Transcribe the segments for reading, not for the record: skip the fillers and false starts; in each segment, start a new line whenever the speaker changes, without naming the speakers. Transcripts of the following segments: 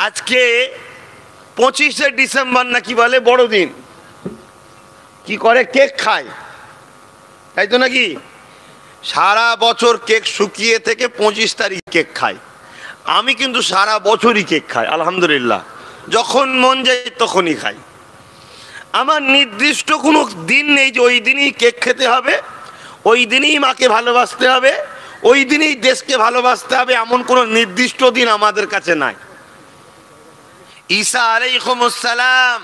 আজকে 25শে ডিসেম্বর নাকি বলে বড়দিন, কি করে কেক খায়, তাই তো নাকি? সারা বছর কেক শুকিয়ে থেকে 25 তারিখ কেক খায়। আমি কিন্তু সারা বছরই কেক খাই আলহামদুলিল্লাহ, যখন মন যায় তখনই খাই। আমার নির্দিষ্ট কোনো দিন নেই যে ওই দিনই কেক খেতে হবে, ওই দিনই মাকে ভালোবাসতে হবে, ওই দিনই দেশকে ভালোবাসতে হবে, এমন কোনো নির্দিষ্ট দিন আমাদের কাছে নাই। ঈসা আলাইহিস সালাম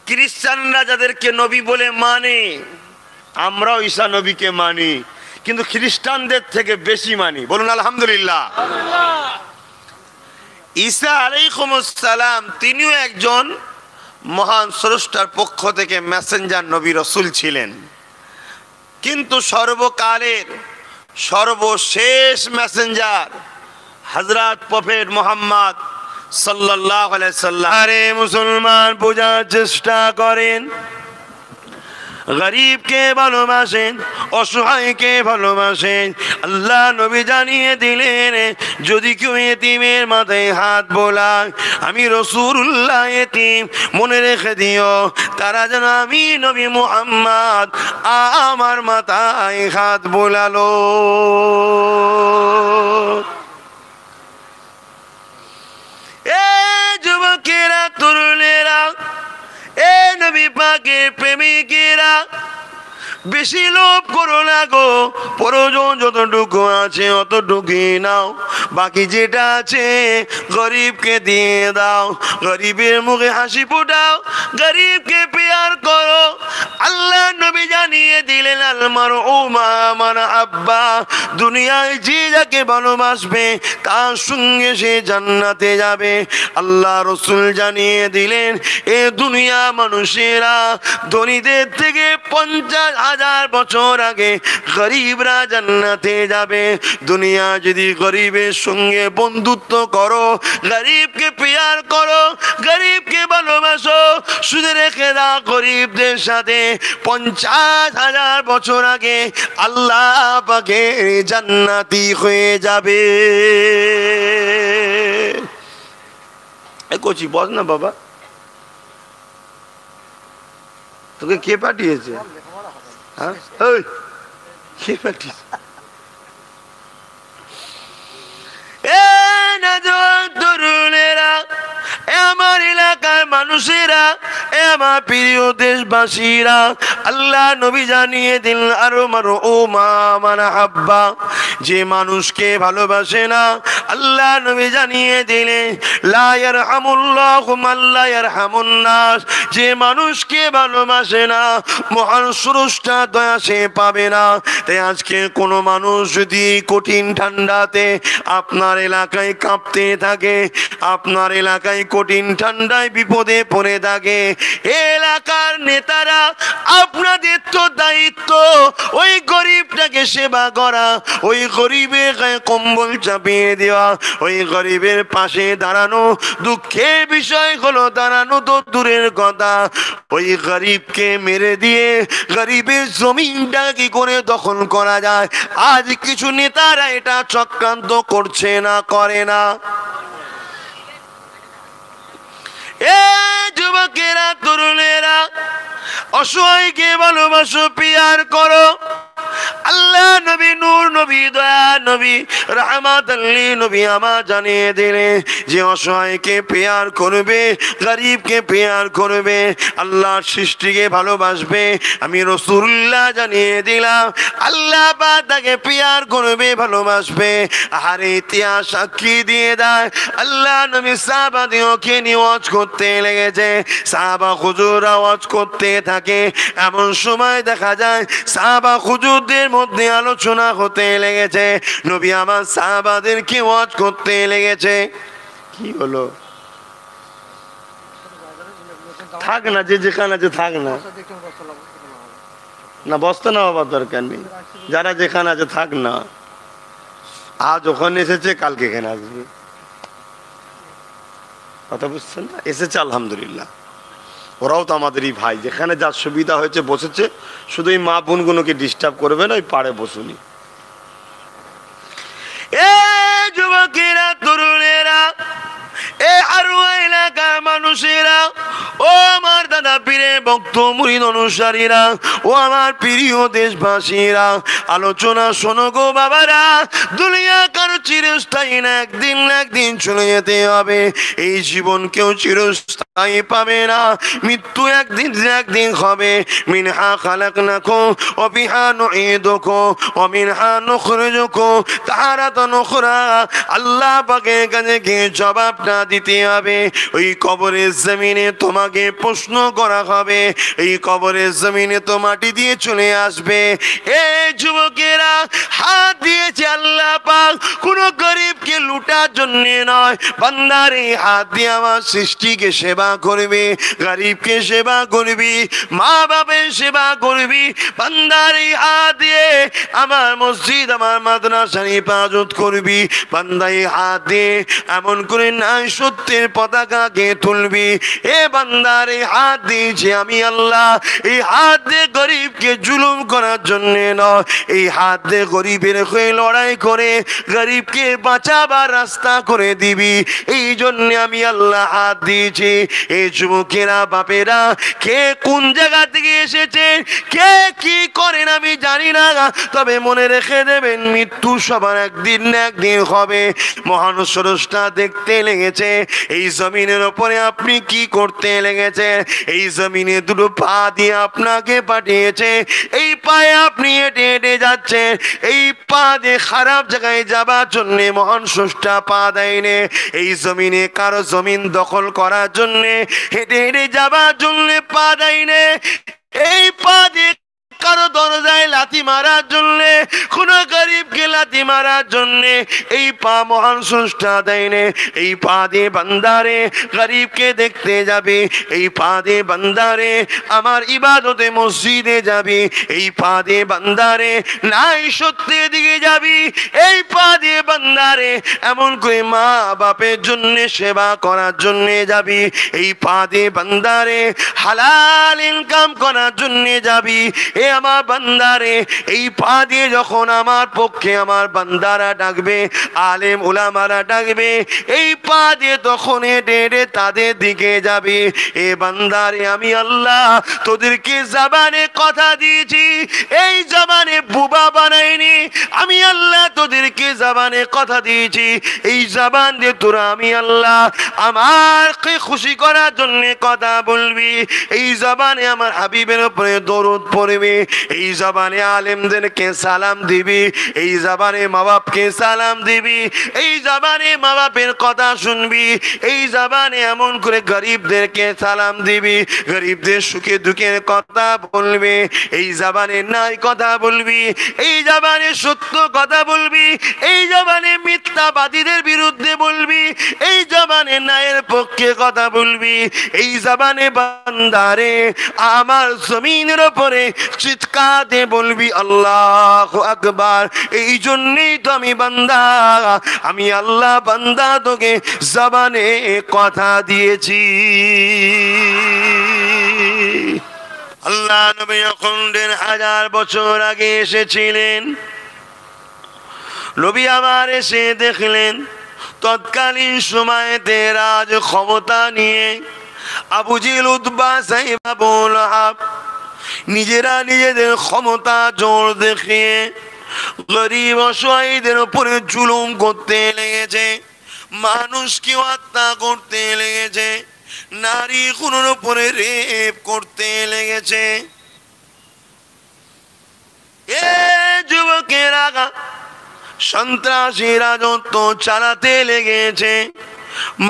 খ্রিস্টানরা যাদেরকে নবী বলে মানে, আমরাও ঈসা নবীকে মানি, কিন্তু খ্রিস্টানদের থেকে বেশি মানি। বলুন আলহামদুলিল্লাহ। ঈসা আলাইহিস সালাম তিনিও একজন মহান স্রষ্টার পক্ষ থেকে মেসেঞ্জার নবী রাসূল ছিলেন, কিন্তু সর্বকালের সর্বশেষ মেসেঞ্জার হযরত প্রফেট মুহাম্মদ সাল্লাল্লাহু আলাইহি সাল্লাম। আরে মুসলমান, বোঝার চেষ্টা করেন, গরিবকে ভালোবাসেন, অসহায়কে ভালোবাসেন। আল্লাহ নবী জানিয়ে দিলেন, যদি কেউ এতিমের মাথায় হাত বোলায়, আমি রাসূলুল্লাহ এতিম, মনে রেখে দিও, তারা যেন আমি নবী মুহাম্মদ আমার মাথায় হাত বোলালো। এ যুবকেরা, তরুণেরা, এ নবী পাকের প্রেমিকেরা, বেশি লোভ করো না গো, প্রয়োজন যতটুকু আছে অতটুকুই নাও, বাকি যেটা আছে গরিবকে দিয়ে দাও, গরিবের মুখে হাসি ফোটাও, গরিবকে পেয়ার করো। আল্লাহ নবী জানিয়ে দিলেন, আল মারউ মা মান আব্বা, দুনিয়ায় যে যাকে ভালোবাসবে তার সঙ্গে সে জান্নাতে যাবে। আল্লাহ রাসূল জানিয়ে দিলেন, এ দুনিয়া মানুষেরা ধনীদের থেকে 50,000 বছর আগে গরিবরা জান্নাতে যাবে। দুনিয়া যদি গরিবের সঙ্গে বন্ধুত্ব করো, গরিবকে পেয়ার করো, গরিবকে ভালোবাসো, শুধু রেখে দাও গরিবদের সাথে 50,000 বছর আগে আল্লাহ পাকে জান্নাতি হয়ে যাবে। এ কচি বস না বাবা, তোকে কে পাঠিয়েছে? হ্যাঁ, কে পাঠিয়েছে? এ নজওয়ান তরুণেরা, এ আমার এলাকার মানুষেরা, এ আমার প্রিয় দেশবাসীরা, আল্লাহ নবী জানিয়ে দিল, আরো মারো ও মা মান আব্বা, যে মানুষকে ভালোবাসে না, আল্লাহ নবী জানিয়ে দিলে, লা ইয়ারহামুল্লাহু মান লা ইয়ারহামুন নাস, যে মানুষকে ভালোবাসে না মহান স্রষ্টা দয়া সে পাবে না। তাই আজকে কোনো মানুষ যদি কঠিন ঠান্ডাতে আপনার এলাকায় কাঁপতে থাকে, আপনার এলাকায় কঠিন ঠান্ডায় বিপদে পড়ে থাকে, এলাকার নেতারা আপনাদের তো দায়িত্ব ওই গরিবটাকে সেবা করা, ওই গরিবের গায়ে কম্বল চাপিয়ে দেওয়া, ওই গরিবের পাশে দাঁড়ানো। দুঃখের বিষয় হলো দাঁড়ানো তো দূরের কথা, ওই গরিবকে মেরে দিয়ে গরিবের জমিনটা কি করে দখল করা যায়, আজ কিছু নেতারা এটা চক্রান্ত করছে না, করে না। এ যুবকেরা, তরুণেরা, অসহায়কে ভালোবাসো, পিয়ার করো। আল্লাহ নবী, নূর নবী, দয়া নবী, রাহমাতুল লিল নবী আমার জানিয়ে দিলেন, যে অসহায়কে পেয়ার করবে, গরিবকে পেয়ার করবে, আল্লাহর সৃষ্টিকে ভালোবাসবে, আমি রাসূলুল্লাহ জানিয়ে দিলাম, আল্লাহ পাক তাকে পেয়ার করবে, ভালোবাসবে। আর ইতিহাস সাক্ষী দিয়ে দেয়, আল্লাহ নবী সাহাবাদেরকে নিয়ে ওয়াজ করতে লেগেছে, সাহাবা হুজুররা ওয়াজ করতে থাকে, এমন সময় দেখা যায় সাহাবা হুজুরদের মধ্যে আলোচনা হতে লেগেছে, নবী আমার সাহাবাদেরকে ওয়াজ করতে লেগেছে। কি হলো? থাক না, যে যেখানে আছে থাক না, না বস্তা না বাবার দরকার নেই, যারা যেখানে আছে থাক না। আজ ওখানে এসেছে, কালকে এখানে আসবে, কথা বুঝছেন না? এসেছে আলহামদুলিল্লাহ, ওরাও তো আমাদেরই ভাই, যেখানে যার সুবিধা হয়েছে বসেছে, শুধু এই মা বোনগুলোকে ডিস্টার্ব করবে না, ওই পাড়ে বসুনি। এ যুবকেরা, তরুণেরা, এ মানুষেরা, ও আমার দাদা পীরের ভক্ত মুরিদ অনুসারীরা, ও আমার প্রিয় দেশবাসীরা, আলোচনা শোনো গো বাবারা। দুনিয়া কারো চিরস্থায়ী না, একদিন না একদিন চলে যেতে হবে। এই জীবন কেউ চিরস্থায়ী পাবে না, মৃত্যু একদিন না একদিন হবে। মিনহা খালাকনাকুম ওয়া ফিহা নুঈদুকুম ওয়া মিনহা নুখরিজুকুম তারাতান উখরা। আল্লাহ পাকের কাছে গিয়ে জবাবটা দিতে হবে। ওই কবরের জমিনে তোমাকে প্রশ্ন করা হবে, এই কবরের জমিনে তো মাটি দিয়ে চলে আসবে। এই যুবকেরা, হাত দিয়েছে আল্লাহ পাক কোনো গরিবকে লুটার জন্য নয়। বান্দার এই হাত দিয়ে আমার সৃষ্টিকে সেবা করবে, গরিবকে সেবা করবি, মা বাপের সেবা করবি। বান্দার এই হাত দিয়ে আমার মসজিদ, আমার মাদ্রাসার হেফাজত করবি। বান্দা এই হাত দিয়ে এমন করে নাই সত্যের পতাকাকে তুলবি। এ বান্দার এই হাত দিয়েছে আমি আল্লাহ, এই হাত দিয়ে গরিবকে জুলুম করার জন্য নয়, এই হাত দিয়ে গরিবের হয়ে লড়াই করে গরিবকে বাঁচাবার রাস্তা করে দিবি। এই জন্য আমি আল্লাহ হাত দিয়েছি। এই যুবকেরা, বাপেরা, কে কোন জায়গা থেকে এসেছেন, কে কি করেন আমি জানি না, তবে মনে রেখে দেবেন মৃত্যু সবার একদিন না একদিন হবে। মহান স্রষ্টা দেখতে লেগেছে এই জমিনের ওপরে আপনি কি করতে লেগেছে। এই জমিনে দুটো পা দিয়ে আপনাকে পাঠিয়েছে, এই পায়ে আপনি হেঁটে হেঁটে যাচ্ছেন। এই পা দিয়ে খারাপ জায়গায় যাবার জন্য মহান স্রষ্টা পা দেয়নি। এই জমিনে কারো জমিন দখল করার জন্য, হেঁটে হেঁটে যাবার জন্য পা দেয়নি। এই পা দিয়ে কারো দরজায় লাথি মারার জন্য, কোন গরিবকে লাথি মারার জন্য এই পা মহান স্রষ্টা দেয়নি। এই পা দিয়ে বান্দারে গরিবকে দেখতে যাবে, এই পা দিয়ে বান্দারে আমার ইবাদতে মসজিদে যাবে, এই পা দিয়ে বান্দারে নাই সত্যের দিকে যাবি, এই পা দিয়ে বান্দারে এমন করে মা বাপের জন্য সেবা করার জন্য যাবি, এই পা দিয়ে বান্দারে হালাল ইনকাম করার জন্য যাবি। এ আমার বান্দারে, এই পা দিয়ে যখন আমার পক্ষে আমার বান্দারা ডাকবে, আলেম উলামারা ডাকবে, এই পা দিয়ে তখন হেঁটে হেঁটে তাদের দিকে যাবে। এ বান্দারে, আমি আল্লাহ তোদেরকে জবানে কথা দিয়েছি, এই জবানে বুবা বানাইনি। আমি আল্লাহ তোদেরকে জবানে কথা দিয়েছি, এই জবান দিয়ে তোরা আমি আল্লাহ আমাকে খুশি করার জন্য কথা বলবি। এই জবানে আমার হাবিবের উপরে দরুদ পড়বি, এই জবানে আলেমদেরকে সালাম দিবি, এই জবানে মা বাপকে সালাম দিবি, এই জবানে মা বাপের কথা শুনবি, এই জবানে এমন করে গরিবদেরকে সালাম দিবি, গরিবদের সুখে দুঃখের কথা বলবি, এই জবানে নাই কথা বলবি, এই জবানে সত্য কথা বলবি, এই জবানে মিথ্যাবাদীদের বিরুদ্ধে বলবি, এই জবানে ন্যায়ের পক্ষে কথা বলবি। এই জবানে বান্দারে আমার জমিনের উপরে চিৎকারে বলবি আল্লাহু আকবার। এই জন্যই তো আমি বান্দা, আমি আল্লাহ বান্দা তোকে জবানে কথা দিয়েছি। আল্লাহ নবী যখন ১,৫০০ বছর আগে এসেছিলেন, নবী আবার এসে দেখলেন তৎকালীন সময়তে রাজ ক্ষমতা নিয়ে আবু জেহেল, উতবা, সাইবা, আবু লাহাব নিজেরা নিজেদের ক্ষমতা জোর দেখিয়ে গরিব অসহায়দের উপরে জুলুম করতে লেগেছে, মানুষকে হত্যা করতে লেগেছে, নারী খুনের উপরে রেপ করতে লেগেছে। এ যুবকেরা, সন্ত্রাসী রাজত্ব চালাতে লেগেছে,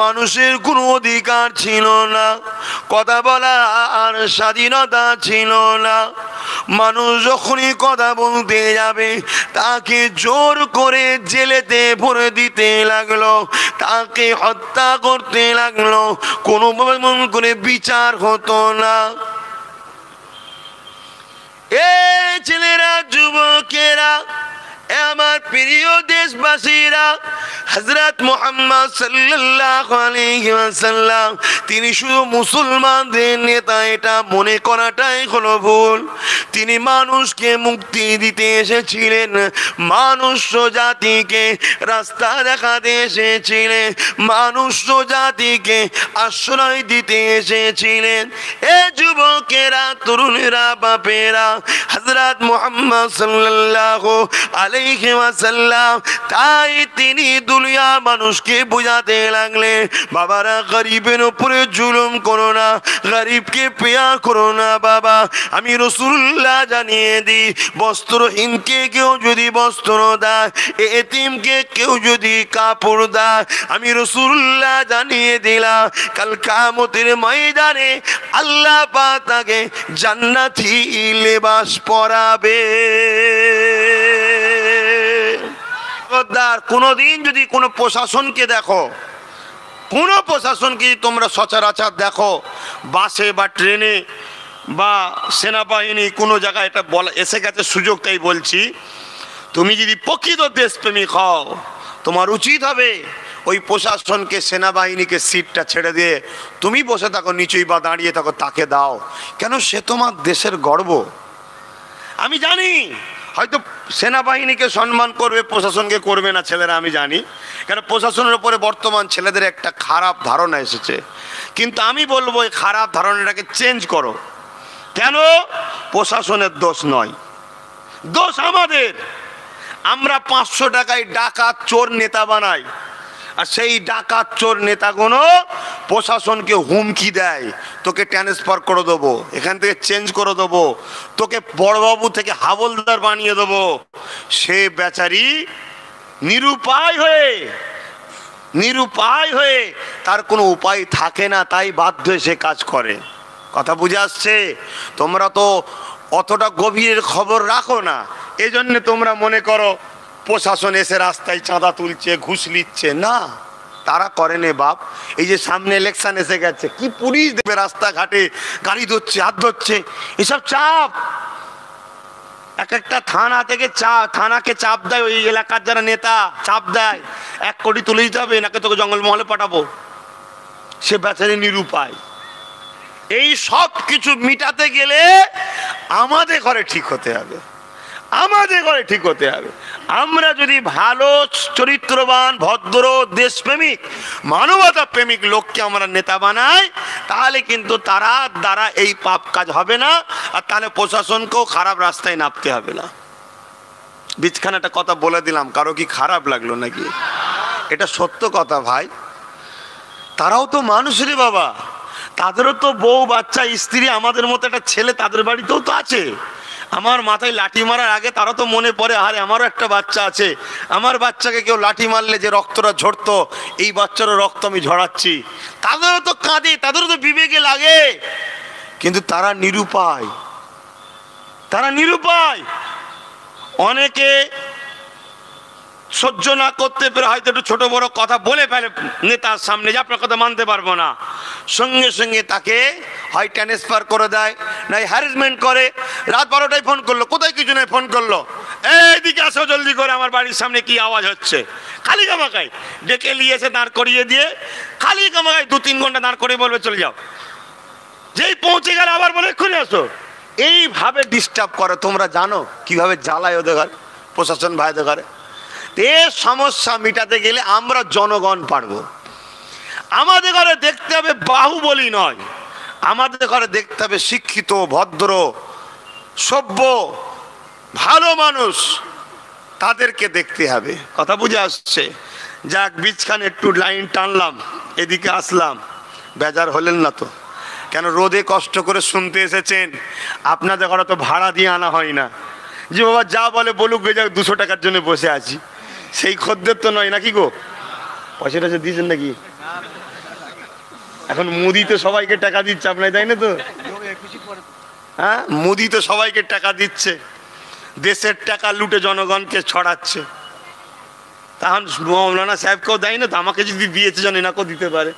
মানুষের কোনো অধিকার ছিল না, কথা বলার স্বাধীনতা ছিল না। মানুষ যখনই কথা বলতে যাবে তাকে জোর করে জেলেতে ভরে দিতে লাগলো, তাকে হত্যা করতে লাগলো, কোনোভাবে মন করে বিচার হতো না। এ ছেলেরা, যুবকেরা, এ আমার প্রিয় দেশবাসীরা, হযরত মুহাম্মদ সাল্লাল্লাহু আলাইহি ওয়াসাল্লাম তিনি শুধু মুসলমানদের নেতা এটা মনে করাটাই হলো ভুল। তিনি মানুষকে মুক্তি দিতে এসেছিলেন, মানুষ জাতিকে রাস্তা দেখাতে এসেছিলেন, মানুষ জাতিকে আশ্রয় দিতে এসেছিলেন। এ যুবকেরা, তরুণেরা, বাপেরা, হযরত মুহাম্মদ সাল্লাল্লাহু আলাইহি ওয়াসাল্লাম তাই তিনি দুনিয়া মানুষকে বোঝাতে লাগলেন, বাবারা গরিবের উপরে জুলুম করো না, গরিবকে পেয়ার করো না। বাবা আমি রাসূলুল্লাহ জানিয়ে দিই, বস্ত্রহীনকে কেউ যদি বস্ত্র দেয়, এতিমকে কেউ যদি কাপড় দেয়, আমি রাসূলুল্লাহ জানিয়ে দিলাম কাল কিয়ামতের ময়দানে আল্লাহ পাক তাকে জান্নাতি লেবাস পরাবে। কোনদিন যদি কোনো প্রশাসনকে দেখো, কোনো প্রশাসনকে তোমরা সচরাচর দেখো, বাসে বা ট্রেনে বা সেনাবাহিনী কোনো জায়গায়, এটা বলা এসে গেছে সুযোগ তাই বলছি, তুমি যদি প্রকৃত দেশপ্রেমিক হও তোমার উচিত হবে ওই প্রশাসনকে, সেনাবাহিনীকে সিটটা ছেড়ে দিয়ে তুমি বসে থাকো নিচেই বা দাঁড়িয়ে থাকো, তাকে দাও। কেন? সে তোমার দেশের গর্ব। আমি জানি হয়তো সেনাবাহিনীকে সম্মান করবে, প্রশাসনকে করবে না ছেলেরা, আমি জানি, কেন প্রশাসনের উপরে বর্তমান ছেলেদের একটা খারাপ ধারণা এসেছে। কিন্তু আমি বলবো এই খারাপ ধারণাটাকে চেঞ্জ করো। কেন? প্রশাসনের দোষ নয়, দোষ আমাদের। আমরা 500 টাকায় ডাকাত চোর নেতা বানাই, আর সেই ডাকাত চোর নেতাগুলো প্রশাসনকে হুমকি দেয়, তোকে ট্রান্সফার করে দেবো, এখান থেকে চেঞ্জ করে দেবো, তোকে বড়বাবু থেকে হাবলদার বানিয়ে দেবো। সে বেচারি নিরুপায় হয়ে তার কোনো উপায় থাকে না, তাই বাধ্য হয়ে সে কাজ করে। কথা বুঝে আসছে? তোমরা তো অতটা গভীরের খবর রাখো না, এই জন্য তোমরা মনে করো প্রশাসন এসে রাস্তায় চাঁদা তুলছে, ঘুষ নিচ্ছে। না, তারা করেনি বাপ। এই যে সামনে ইলেকশন এসে গেছে, কি পুলিশ দেবে রাস্তাঘাটে, গাড়ি ধরছে, হাত ধরছে, এসব চাপ। এক একটা থানা থেকে থানাকে চাপ দেয়, ওই এলাকার যারা নেতা চাপ দেয়, 1 কোটি তুলে দিতে হবে, নাকি তোকে জঙ্গলমহলে পাঠাবো। সে বেচারি নিরুপায়। এই সব কিছু মিটাতে গেলে আমাদের ঘরে ঠিক হতে হবে, আমাদের ঘরে ঠিক হতে হবে। আমরা যদি ভালো চরিত্রবান, ভদ্র, দেশপ্রেমিক, মানবতা প্রেমিক লোককে আমরা নেতা বানাই, তাহলে কিন্তু তারা দ্বারা এই পাপ কাজ হবে না, আর তাহলে প্রশাসনকেও খারাপ রাস্তায় নামতে হবে না। বিছখানে একটা কথা বলে দিলাম, কারো কি খারাপ লাগলো নাকি? এটা সত্য কথা ভাই। তারাও তো মানুষেরই বাবা, তাদেরও তো বউ, বাচ্চা, স্ত্রী, আমাদের মতো একটা ছেলে তাদের বাড়িতেও তো আছে। আমার মাথায় লাঠি মারার আগে তারা তো মনে পড়ে, আরে আমারও একটা বাচ্চা আছে, আমার বাচ্চাকে কেউ লাঠি মারলে যে রক্তটা ঝরতো, এই বাচ্চারও রক্ত আমি ঝরাচ্ছি। তাদেরও তো কাঁদে, তাদেরও তো বিবেকে লাগে, কিন্তু তারা নিরুপায়, তারা নিরুপায়। অনেকে সহ্য না করতে পেরে হয়তো একটু ছোট বড় কথা বলে ফেলে নেতার সামনে, যে আপনার কথা মানতে পারবো না, সঙ্গে সঙ্গে তাকে হয় ট্রান্সফার করে দেয়, নাই হ্যারাসমেন্ট করে। রাত 12টায় ফোন করলো, কোথায় কিছু নাই, ফোন করলো, এইদিকে আসো জলদি করে, আমার বাড়ির সামনে কি আওয়াজ হচ্ছে। খালি কামাকাই ডেকে নিয়ে এসে দাঁড় করিয়ে দিয়ে, খালি কামাকাই 2-3 ঘন্টা দাঁড় করিয়ে বলবে চলে যাও। যেই পৌঁছে গেলে আবার বলে এক্ষুনি আসো। এইভাবে ডিস্টার্ব করে। তোমরা জানো কিভাবে জ্বালায় ওদের ঘরে, প্রশাসন ভাইদের ঘরে। এই সমস্যা মিটাতে গেলে আমরা জনগণ পারবো। আমাদের ঘরে দেখতে হবে বাহুবলী নয়, আমাদের ঘরে দেখতে হবে শিক্ষিত, ভদ্র, সভ্য, ভালো মানুষ, তাদেরকে দেখতে হবে। কথা বুঝে আসছে? যাক, বীজখানে একটু লাইন টানলাম, এদিকে আসলাম। বেজার হলেন না তো? কেন? রোদে কষ্ট করে শুনতে এসেছেন, আপনাদের ঘরে তো ভাড়া দিয়ে আনা হয় না যে বাবা যা বলে বলুক, যাক 200 টাকার জন্য বসে আছি, সেই খদ্দের তো নয় নাকি গো? পয়সা টয়সা দিয়েছেন নাকি? এখন মুদি তো সবাইকে টাকা দিচ্ছে, আপনার তাই না তো? হ্যাঁ, মুদি তো সবাইকে টাকা দিচ্ছে, দেশের টাকা লুটে জনগণকে ছড়াচ্ছে। তখন মৌলানা সাহেবকেও দেয় না তো? আমাকে যদি দিয়েছে জানি না, কেউ দিতে পারে।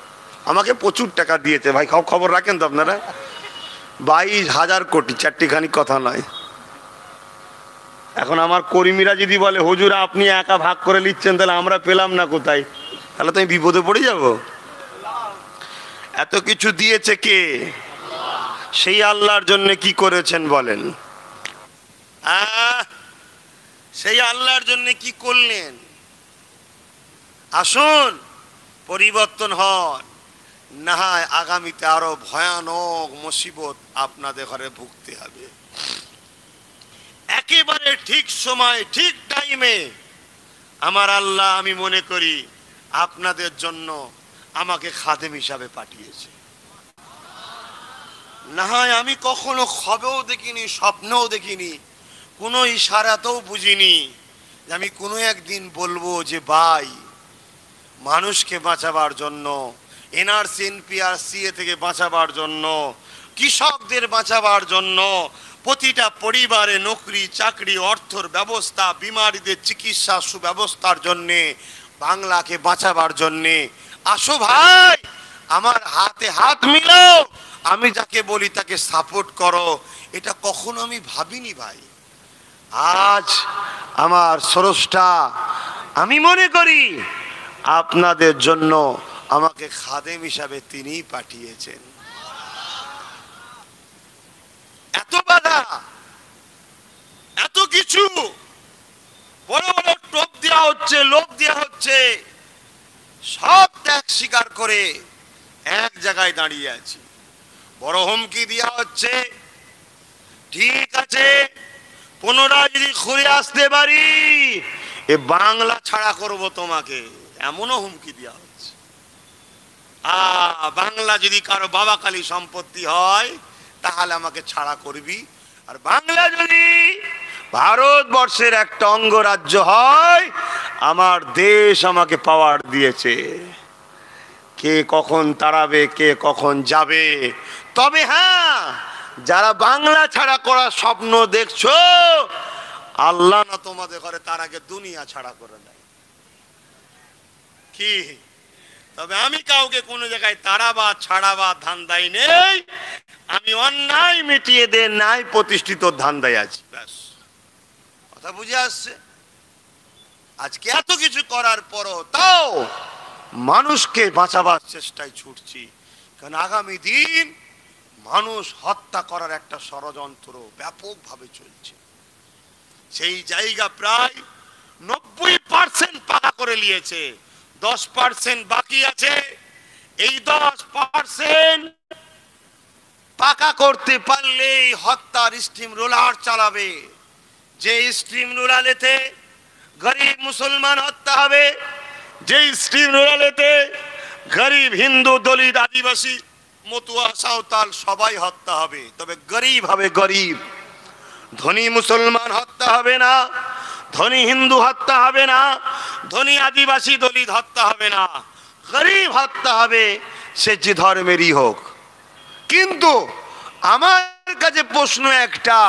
আমাকে প্রচুর টাকা দিয়েছে ভাই, খবর রাখেন তো আপনারা? 22,000 কোটি, চারটিখানি কথা নয়। এখন আমার কর্মীরা যদি বলে হুজুর আপনি একা ভাগ করে নিচ্ছেন, তাহলে আমরা পেলাম না কোথায়? তাহলে তো আমি বিপদে পড়ে যাব। এত কিছু দিয়েছে কে? সেই আল্লাহর জন্য কি করেছেন বলেন? সেই আল্লাহর জন্য কি করলেন? আসুন পরিবর্তন হন, না হয় আগামীতে আরো ভয়ানক মুসিবত আপনাদের ঘরে ভুগতে হবে। একেবারে ঠিক সময় ঠিক টাইমে আমার আল্লাহ, আমি মনে করি আপনাদের জন্য আমাকে খাদেম হিসাবে পাঠিয়েছে। না হয় আমি কখনো খবেও দেখিনি, স্বপ্নেও দেখিনি, কোনো ইশারাতেও বুঝিনি যে আমি কোনো একদিন বলবো যে ভাই, মানুষকে বাঁচাবার জন্য, এনআরসি এনপিআরসিএ থেকে বাঁচাবার জন্য, কৃষকদের বাঁচাবার জন্য, প্রতিটা পরিবারে নকরি চাকরি অর্থর ব্যবস্থা, বিমারীদের চিকিৎসা সুব্যবস্থার জন্যে, বাংলাকে বাঁচাবার জন্যে আসো ভাই, আমার হাতে হাত মিলাও, আমি যাকে বলি তাকে সাপোর্ট করো। এটা কখনো আমি ভাবিনি ভাই। আজ আমার স্রষ্টা, আমি মনে করি আপনাদের জন্য আমাকে খাদেম হিসাবে তিনিই পাঠিয়েছেন। এত বাধা, এত কিছু, বড় বড় টোপ দেওয়া হচ্ছে, লোভ দেওয়া হচ্ছে, সব ত্যাগ স্বীকার করে এক জায়গায় দাঁড়িয়ে আছি। বড় হুমকি দেওয়া হচ্ছে, ঠিক আছে পুনরায় যদি ঘুরে আসতে পারি এ বাংলা ছাড়া করব তোমাকে, এমনও হুমকি দেওয়া হচ্ছে। বাংলা যদি কারো বাবা কালী সম্পত্তি হয় তাহলে আমাকে ছাড়া করবি, আর বাংলা যদি ভারতবর্ষের একটা অঙ্গরাজ্য হয়, আমার দেশ আমাকে পাওয়ার দিয়েছে। কে কখন তাড়াবে, কে কখন যাবে। তবে হ্যাঁ, যারা বাংলা ছাড়া করার স্বপ্ন দেখছো, আল্লাহ না তোমাদের ঘরে তার আগে দুনিয়া ছাড়া করে দেয় কি? তবে আমি কাউকে কোনো জায়গায় তাড়াবা ছাড়াবা ধান্দাই নেই, আমি অন্যায় মিটিয়ে দে নাই প্রতিষ্ঠিত ধান্দায় আছি, ব্যাস। কথা বুঝে আসছে? আজকে এত কিছু করার পরও তাও মানুষকে বাঁচাবার চেষ্টায় ছুটছি, কারণ আগামী দিন মানুষ হত্যা করার একটা ষড়যন্ত্র ব্যাপকভাবে চলছে। সেই জায়গা প্রায় 90% পাকা করে নিয়েছে, 10% বাকি আছে। এই 10% পাকা করতে পারলেই হত্যার স্টিম রোলার চালাবে। যে স্টিম রোলারেতে গরিব মুসলমান হত্যা হবে, যে স্টিম রোলারেতে গরিব হিন্দু দলিত আদিবাসী মতুয়া সাঁওতাল সবাই হত্যা হবে, তবে গরিব হবে গরিব। ধনী মুসলমান হত্যা হবে না, ধনী হিন্দু হত্যা হবে না, ধনী আদিবাসী দলিত হত্যা হবে না, গরিব হত্যা হবে, সে যে ধর্মেরই হোক। কিন্তু আমার কাছে প্রশ্ন একটা,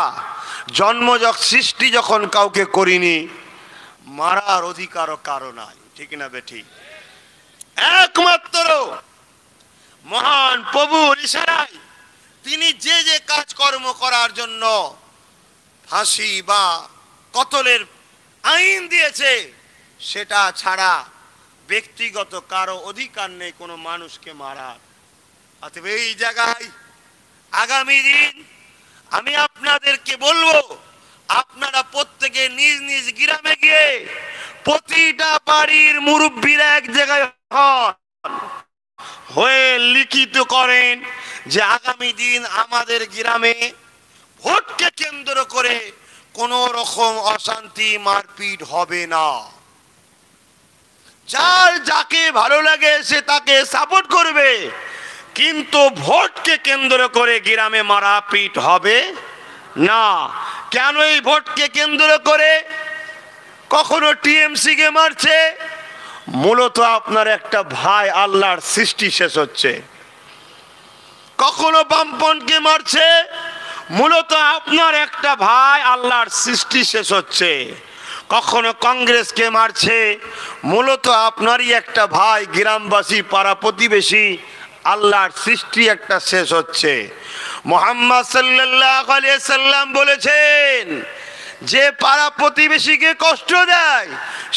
সৃষ্টি যখন কাউকে করিনি, মারার অধিকারও কারো নাই, ঠিক না বেঠিক? একমাত্র মহান প্রভুর ইশারায় তিনি যে যে কাজকর্ম করার জন্য ফাঁসি বা কতলের আইন দিয়েছে, সেটা ছাড়া ব্যক্তিগত কারো অধিকার নেই কোনো মানুষকে মারার। অতএব এই জায়গায় আগামী দিন আমি আপনাদেরকে বলবো, আপনারা প্রত্যেকে নিজ নিজ গ্রামে গিয়ে প্রতিটা বাড়ির মুরব্বীরা এক জায়গায় হয়ে লিখিত করেন যে আগামী দিন আমাদের গ্রামে ভোটকে কেন্দ্র করে কোন রকম অশান্তি মারপিট হবে না। যার যাকে ভালো লাগে সে তাকে সাপোর্ট করবে, কিন্তু ভোটকে কেন্দ্র করে গ্রামে মারাপিট হবে না। কেন এই ভোটকে কেন্দ্র করে কখনো টিএমসি কে মারছে? মূলত আপনার একটা ভাই আল্লাহর সৃষ্টি শেষ হচ্ছে। কখনো বামপন্থীকে মারছে, মূলত আপনার একটা ভাই আল্লাহর সৃষ্টি শেষ হচ্ছে। কখনো কংগ্রেসকে মারছে, মূলত আপনারই একটা ভাই, গ্রামবাসী পাড়া প্রতিবেশী, আল্লাহর সৃষ্টি একটা শেষ হচ্ছে। মুহাম্মদ সাল্লাল্লাহু আলাইহি সাল্লাম বলেছেন যে পাড়া প্রতিবেশীকে কষ্ট দেয়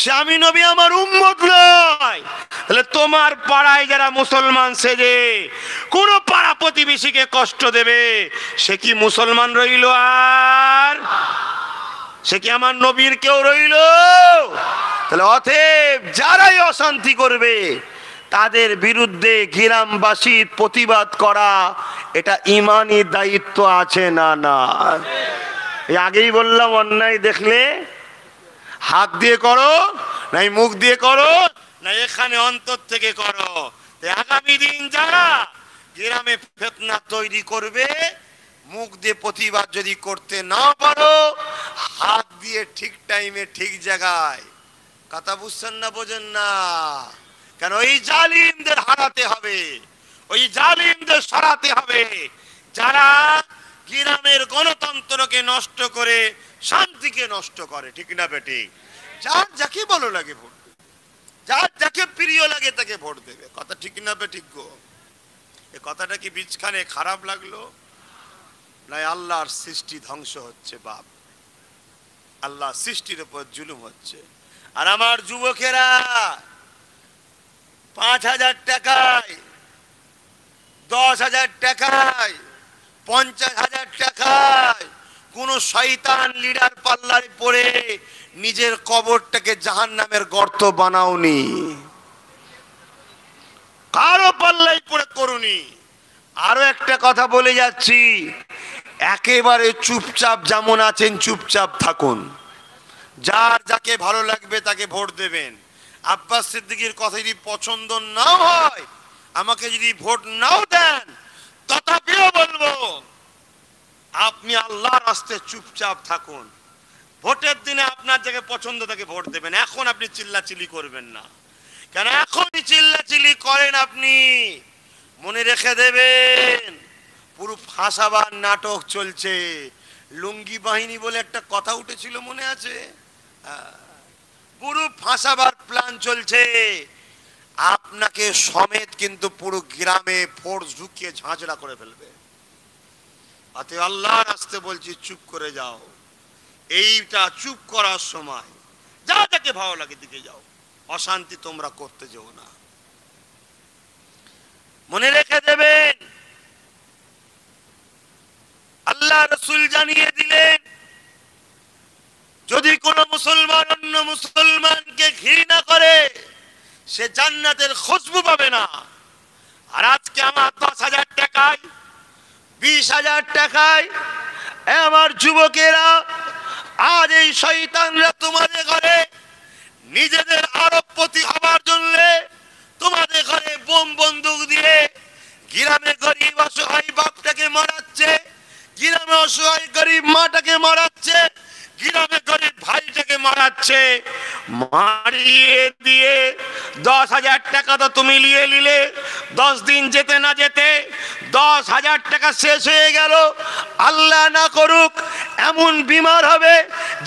সে আমি নবী আমার উম্মত নয়। তাহলে তোমার পাড়ায় যারা মুসলমান সেজে কোন পাড়া প্রতিবেশীকে কষ্ট দেবে সে কি মুসলমান রইল? আর সে কি আমার নবীর কেউ রইল? তাহলে অতএব যারাই অশান্তি করবে তাদের বিরুদ্ধে গ্রামবাসীর প্রতিবাদ করা এটা ইমানি দায়িত্ব আছে না? না, আগেই বললাম, অন্যায় দেখলে হাত দিয়ে করো, নাই মুখ দিয়ে করো, না এখানে অন্তর থেকে করো। আগামী দিন যারা গ্রামে ফিতনা তৈরি করবে, মুখ দিয়ে প্রতিবাদ যদি করতে না পারো, হাত দিয়ে ঠিক টাইমে ঠিক জায়গায়, কথা বুঝছেন না বোঝেন না? কেন ওই জালিমদের হারাতে হবে, ওই জালিমদের সরাতে হবে যারা গ্রামের গণতন্ত্রকে নষ্ট করে শান্তিকে নষ্ট করে। ঠিক না বেটি? যার যাকে ভালো লাগে ভোট দেবে, যার যাকে প্রিয় লাগে তাকে ভোট দেবে। কথা ঠিক না বেটি গো? এ কথাটা কি বীজখানে খারাপ লাগলো? নাই আল্লাহর সৃষ্টি ধ্বংস হচ্ছে বাপ, আল্লাহ সৃষ্টির উপর জুলুম হচ্ছে। আর আমার যুবকেরা 5,000 টাকায়, 10,000 টাকায়, 50,000 টাকায় কোন শয়তান লিডার পাল্লায় পড়ে নিজের কবরটাকে জাহান্নামের গর্ত বানাওনি, কারো পাল্লায় পড়ে করুনি। আরো একটা কথা বলে যাচ্ছি, একেবারে চুপচাপ যেমন আছেন চুপচাপ থাকুন, যার যাকে ভালো লাগবে তাকে ভোট দেবেন। আব্বাস সিদ্দিকীর কথা যদি পছন্দ না হয়, আমাকে যদি ভোট নাও দেন, তথাপিও বলবো আপনি আল্লাহর রাস্তায় চুপচাপ থাকুন। ভোটের দিনে আপনার যাকে পছন্দ তাকে ভোট দেবেন, এখন আপনি চিল্লাচিল্লি করবেন না। কেন এখনই চিল্লাচিল্লি করেন আপনি মনে রেখে দেবেন পুরো ফাঁসাবার নাটক চলছে। লুঙ্গি বাহিনী বলে একটা কথা উঠেছিল, মনে আছে? পুরো ফাঁসাবার প্ল্যান চলছে। আপনাকে সমেত কিন্তু পুরো গ্রামে ফোর্স ঢুকিয়ে ঝাঁঝরা করে ফেলবে। অতএব আল্লাহর রাস্তায় বলছি চুপ করে যাও। এইটা চুপ করার সময় যা যাকে ভালো লাগে দিকে যাও, অশান্তি তোমরা করতে যেও না। মনে রেখে দেবেন, আল্লাহ রাসূল জানিয়ে দিলেন যদি কোন মুসলমান অন্য মুসলমানকে ঘৃণা করে সে জান্নাতের খুশবু পাবে না। আর আজকে আমার 10,000 টাকায়, 20,000 টাকায় আমার যুবকেরা, আজ এই শয়তানরা তোমাদের ঘরে নিজেদের আরবপতি হবার জন্য তোমাদের ঘরে বোম বন্দুক দিয়ে গ্রামে গরিব অসহায় বাপটাকে মারাচ্ছে, গ্রামে অসহায় গরিব মাটাকে মারাচ্ছে, গ্রামে গরিব ভাইটাকে মারাচ্ছে। মারিয়ে দিয়ে 10,000 টাকা তো তুমি নিলে, 10 দিন যেতে না যেতে 10,000 টাকা শেষ হয়ে গেল। আল্লাহ না করুক এমন বিমার হবে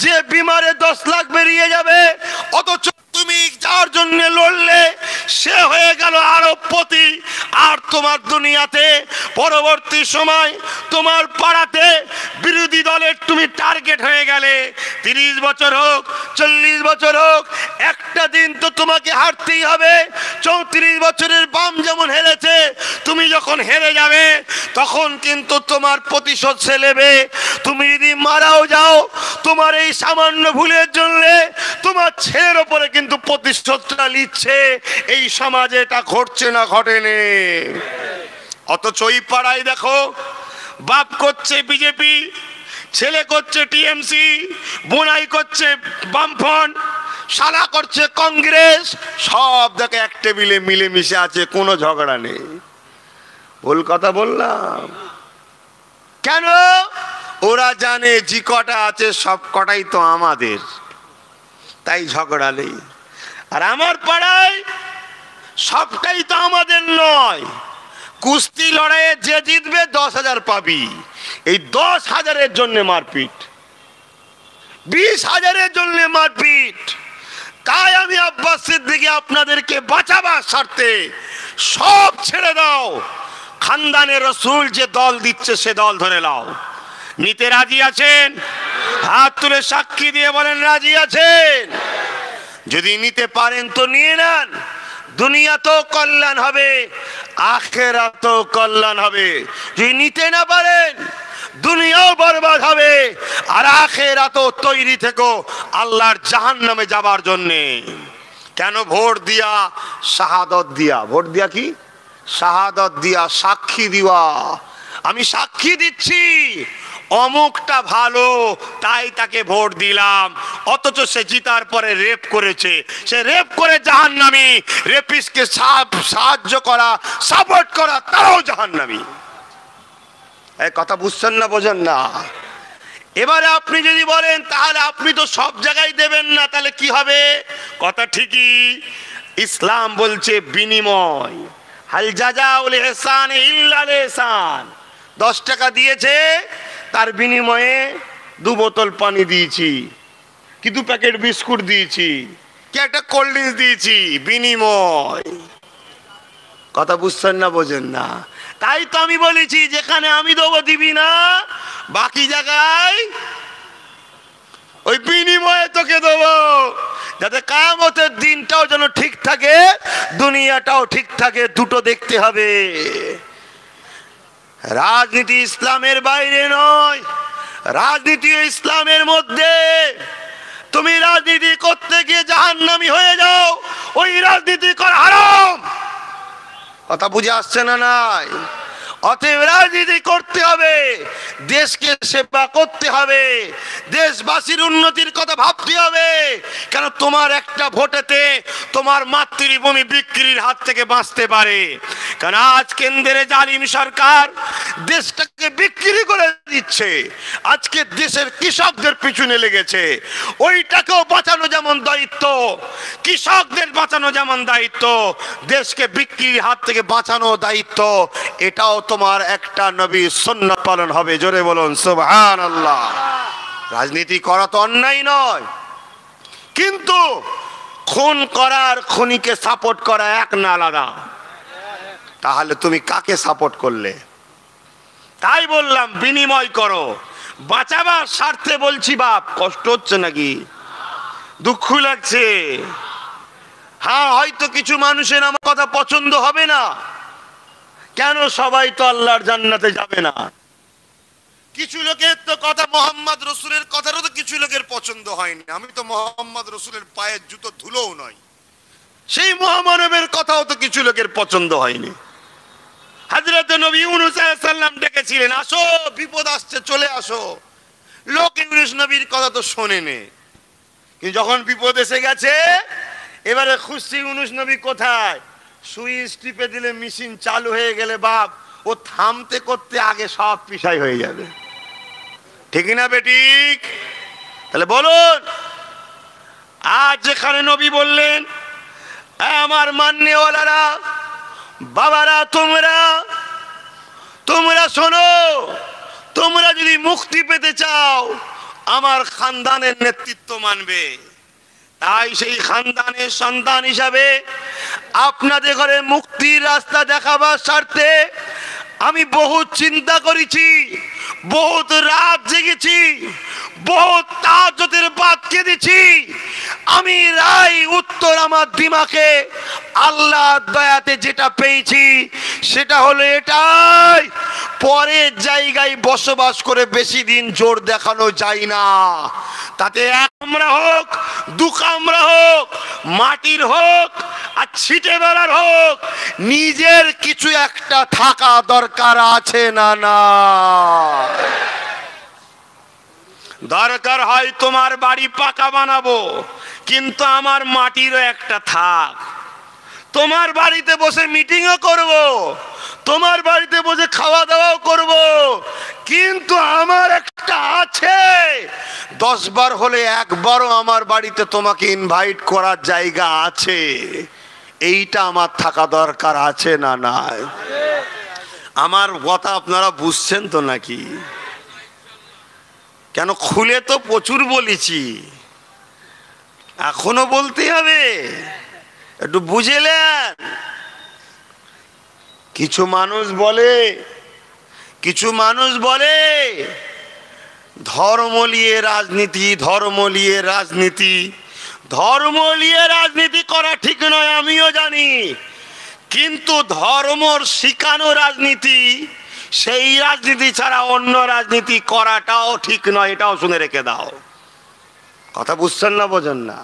যে বিমারে 10 লাখ বেরিয়ে যাবে, অথচ তুমি যার জন্য লড়লে সে হয়ে গেল আরবপতি। আর তোমার দুনিয়াতে পরবর্তী সময় তোমার পাড়াতে বিরোধী দলের তুমি টার্গেট হয়ে গেলে। 30 বছর হোক, 40 বছর হোক, একটা দিন তো তোমাকে হারতেই হবে। 34 বছরের বাম যেমন হেরেছে, তুমি যখন হেরে যাবে তখন কিন্তু তোমার প্রতিশোধ সে নেবে। তুমি যদি মারাও যাও তোমার এই সামান্য ভুলের জন্য তোমার ছেলের ওপরে কিন্তু প্রতিশোধটা নিচ্ছে। এই সমাজে এটা ঘটছে না ঘটেনি? অথচ ওই পাড়ায় দেখো, বাপ করছে বিজেপি, ছেলে করছে টিএমসি, বোনাই করছে বামফ্রন্ট, শালা করছে কংগ্রেস, সব দেখে এক টেবিলে মিলেমিশে আছে, কোনো ঝগড়া নেই। ভুল কথা বললাম? কেন? ওরা জানে যে কটা আছে সব কটাই তো আমাদের, তাই ঝগড়া নেই। আর আমার পাড়ায় সবটাই তো আমাদের নয়। কুস্তি লড়াইয়ে যে জিতবে 10,000 পাবি, এই 10,000-এর জন্য মারপিট, 20,000-এর জন্য মারপিট। তাই আমি আব্বাস সিদ্দিকী আপনাদেরকে বাঁচাবার স্বার্থে সব ছেড়ে দাও, খানদানে রসুল যে দল দিচ্ছে সে দল ধরে নাও। নিতে রাজি আছেন? হাত তুলে সাক্ষী দিয়ে বলেন রাজি আছেন? যদি নিতে পারেন তো নিয়ে নেন, দুনিয়াতেও কল্যাণ হবে, আখিরাতেও কল্যাণ হবে। যদি নিতে না পারেন, দুনিয়াও বরবাদ হবে আর আখিরাতেও তৈরি থেকো আল্লাহর জাহান্নামে যাবার জন্যে। কেন? ভোট দিয়া, শাহাদত দিয়া। ভোট দিয়া কি? শাহাদত দিয়া, সাক্ষী দিওয়া। আমি সাক্ষী দিচ্ছি অমুকটা ভালো, তাই তাকে ভোট দিলাম, অথচ সে জিতার পরে রেপ করেছে, সে রেপ করে জাহান্নামী। রেপিস্টকে সাহায্য করা, সাপোর্ট করা, তারাও জাহান্নামী। এই কথা বুঝছেন না, বোঝেন না? এবারে আপনি যদি বলেন তাহলে আপনি তো সব জায়গায় দেবেন না, তাহলে কি হবে? কথা ঠিকই, ইসলাম বলছে বিনিময়। হাল জাযাউল ইহসান ইল্লাল ইহসান। 10 টাকা দিয়েছে, তার বিনিময়ে 2 বোতল পানি দিয়েছি, কি 2 প্যাকেট বিস্কুট দিয়েছি, কি একটা কোল্ড ড্রিঙ্কস দিয়েছি, বিনিময়। কথা বুঝছেন না, বোঝেন না? তাই তো আমি বলেছি যেখানে আমি দেবো দিবি না, বাকি জায়গায় ওই বিনিময়ে তোকে দেবো, যাতে কিয়ামতের দিনটাও যেন ঠিক থাকে, দুনিয়াটাও ঠিক থাকে। দুটো দেখতে হবে। রাজনীতি ইসলামের বাইরে নয়, রাজনীতি ইসলামের মধ্যে। তুমি রাজনীতি করতে গিয়ে জাহান্নামী হয়ে যাও, ওই রাজনীতি করা হারাম। কথা বুঝে আসছে না? নাই। অতএব রাজনীতি করতে হবে, দেশকে সেবা করতে হবে, দেশবাসীর উন্নতির কথা ভাবতে হবে। কেন? তোমার একটা ভোটেতে তোমার মাতৃভূমি বিক্রির হাত থেকে বাঁচতে পারে। কারণ আজ কেন্দ্রে জালিম সরকার দেশটাকে বিক্রি করে দিচ্ছে। আজকে দেশের কৃষকদের পিছনে লেগেছে, ওইটাকেও বাঁচানো যেমন দায়িত্ব, কৃষকদের বাঁচানো যেমন দায়িত্ব, দেশকে বিক্রির হাত থেকে বাঁচানো দায়িত্ব। এটাও তোমার একটা নবীর সুন্নাত পালন হবে। জোরে বলুন সুবহানাল্লাহ। রাজনীতি করা তো অন্যায় নয়, কিন্তু খুন করার, খুনিকে সাপোর্ট করা এক না আলাদা। তাহলে তুমি কাকে সাপোর্ট করলে? তাই বললাম বিনিময় করো, বাঁচাবার স্বার্থে বলছি। বাপ, কষ্ট হচ্ছে নাকি? দুঃখ লাগছে? হ্যাঁ, হয়তো কিছু মানুষের আমার কথা পছন্দ হবে না। কেন? সবাই তো আল্লাহর জান্নাতে যাবে না। কিছু লোকের তো কথা, মোহাম্মদ রসুলের কথারও তো কিছু লোকের পছন্দ হয়নি। আমি তো মোহাম্মদ রসুলের পায়ের জুতো ধুলোও নয়, সেই মহামানবের কথাও তো কিছু লোকের পছন্দ হয়নি। হযরত নবী ইউনূস আলাইহিস সালাম ডেকেছিলেন, আসো বিপদ আসছে, চলে আসো। লোক ইউনূস নবীর কথা তো শোনেনি, কিন্তু যখন বিপদ এসে গেছে, এবারে খুশি ইউনূস নবী কোথায়? সুইচ টিপে দিলে মেশিন চালু হয়ে গেলে বাপ, ও থামতে করতে আগে সব পিছাই হয়ে যাবে। ঠিক না বেঠিক? তাহলে বলুন, আজ যেখানে নবী বললেন, আমার মান্যওয়ালারা, বাবারা, তোমরা শোনো, তোমরা যদি মুক্তি পেতে চাও আমার খানদানের নেতৃত্ব মানবে। তাই সেই খানদানের সন্তান হিসাবে আপনাদের ঘরে মুক্তির রাস্তা দেখাবার স্বার্থে আমি বহুত চিন্তা করেছি, বহুত রাত জেগেছি, বহুত তাহাজ্জুদের বাদ কেঁদেছি। আমি রাই উত্তর আমার দিমাকে আল্লাহর দয়াতে যেটা পেয়েছি সেটা হলো এটাই, পরের জায়গায় বসবাস করে বেশি দিন জোর দেখানো যায় না। তাতে এক কামরা হোক, 2 কামরা হোক, মাটির হোক আর ছিটে বেড়ার হোক, নিজের কিছু একটা থাকা দরকার আছে না? না, দরকার হয় তোমার বাড়ি পাকা বানাবো, কিন্তু আমার মাটিরও একটা থাক। তোমার বাড়িতে বসে মিটিংও করব, তোমার বাড়িতে বসে খাওয়া দাওয়াও করব, কিন্তু আমার একটা আছে, 10 বার হলে একবারও আমার বাড়িতে তোমাকে ইনভাইট করার জায়গা আছে। এইটা আমার থাকা দরকার আছে না? নাই। আমার কথা আপনারা বুঝছেন তো নাকি? কেন? খুলে তো প্রচুর বলেছি, এখনো বলতে হবে, একটু বুঝেলেন? কিছু মানুষ বলে ধর্ম নিয়ে রাজনীতি, ধর্ম নিয়ে রাজনীতি, ধর্ম নিয়ে রাজনীতি করা ঠিক নয়, আমিও জানি। কিন্তু ধর্মর শিখানো রাজনীতি, সেই রাজনীতি ছাড়া অন্য রাজনীতি করাটাও ঠিক নয়, এটাও শুনে রেখে দাও। কথা বুঝছেন না, বোঝেন না?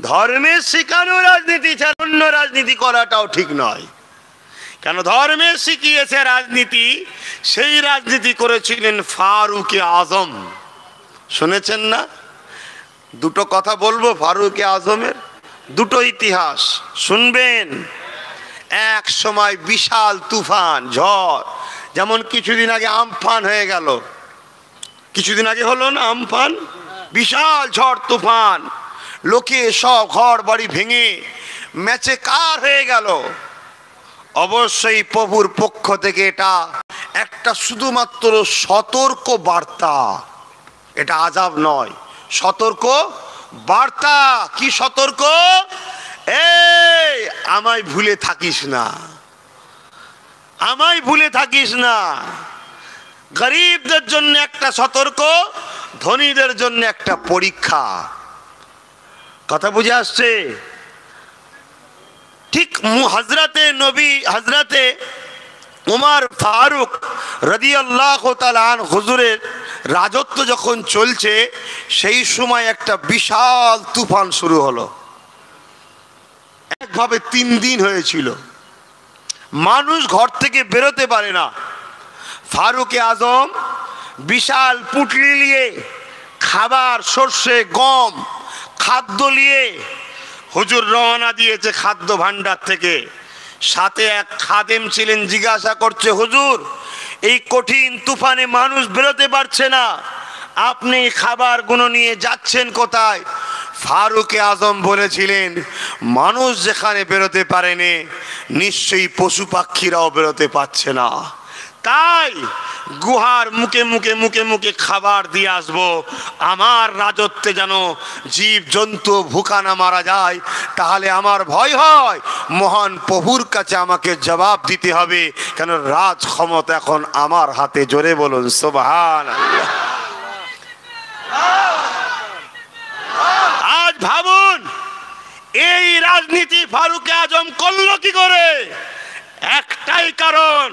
ধর্মের শিখানো রাজনীতি ছাড়া অন্য রাজনীতি করাটাও ঠিক নয়। কেন? ধর্মে শিখিয়েছে রাজনীতি, সেই রাজনীতি করেছিলেন ফারুকে আজম। শুনেছেন না? দুটো কথা বলবো ফারুকে আজমের, দুটো ইতিহাস শুনবেন। এক সময় বিশাল তুফান ঝড়, যেমন কিছুদিন আগে আমফান হয়ে গেল, কিছুদিন আগে হলো না আমফান, বিশাল ঝড় তুফান, লোকে সব ঘর বাড়ি ভেঙে ম্যাচে কার হয়ে গেল। অবশ্যই প্রভুর পক্ষ থেকে এটা একটা শুধুমাত্র সতর্ক বার্তা, এটা আযাব নয়, সতর্ক বার্তা। কি সতর্ক? এই আমায় ভুলে থাকিস না, আমায় ভুলে থাকিস না। গরিবদের জন্য একটা সতর্ক, ধনীদের জন্য একটা পরীক্ষা। কথা বুঝে আসছে? ঠিক হযরতে নবী হযরতে উমর ফারুক রাদিয়াল্লাহু তাআলা আনহু হুজুরের রাজত্ব যখন চলছে, সেই সময় একটা বিশাল তুফান শুরু হলো। একভাবে 3 দিন হয়েছিল, মানুষ ঘর থেকে বেরোতে পারে না। ফারুকে আজম বিশাল পুটলি নিয়ে খাবার, সর্ষে, গম, খাদ্য নিয়ে হুজুর রওনা দিয়েছে খাদ্য ভান্ডার থেকে। সাথে এক খাদেম ছিলেন, জিজ্ঞাসা করছে, হুজুর এই কঠিন তুফানে মানুষ বেরোতে পারছে না, আপনি খাবারগুলো নিয়ে যাচ্ছেন কোথায়? ফারুকে আজম বলেছিলেন, মানুষ যেখানে বেরোতে পারেনি, নিশ্চয়ই পশু পাখিরাও বেরোতে পারছে না, তাই গুহার মুখে মুখে মুখে মুখে খাবার দিয়ে আসবো। আমার রাজত্বে যেন জীব জন্তু ভুকা না মারা যায়, তাহলে আমার ভয় হয় মহান প্রভুর কাছে আমাকে জবাব দিতে হবে, কেন রাজ ক্ষমতা এখন আমার হাতে। জোরে বলুন সুবহানাল্লাহ। আজ ভাবুন এই রাজনীতি ফারুকে আজম করলো কি করে? একটাই কারণ,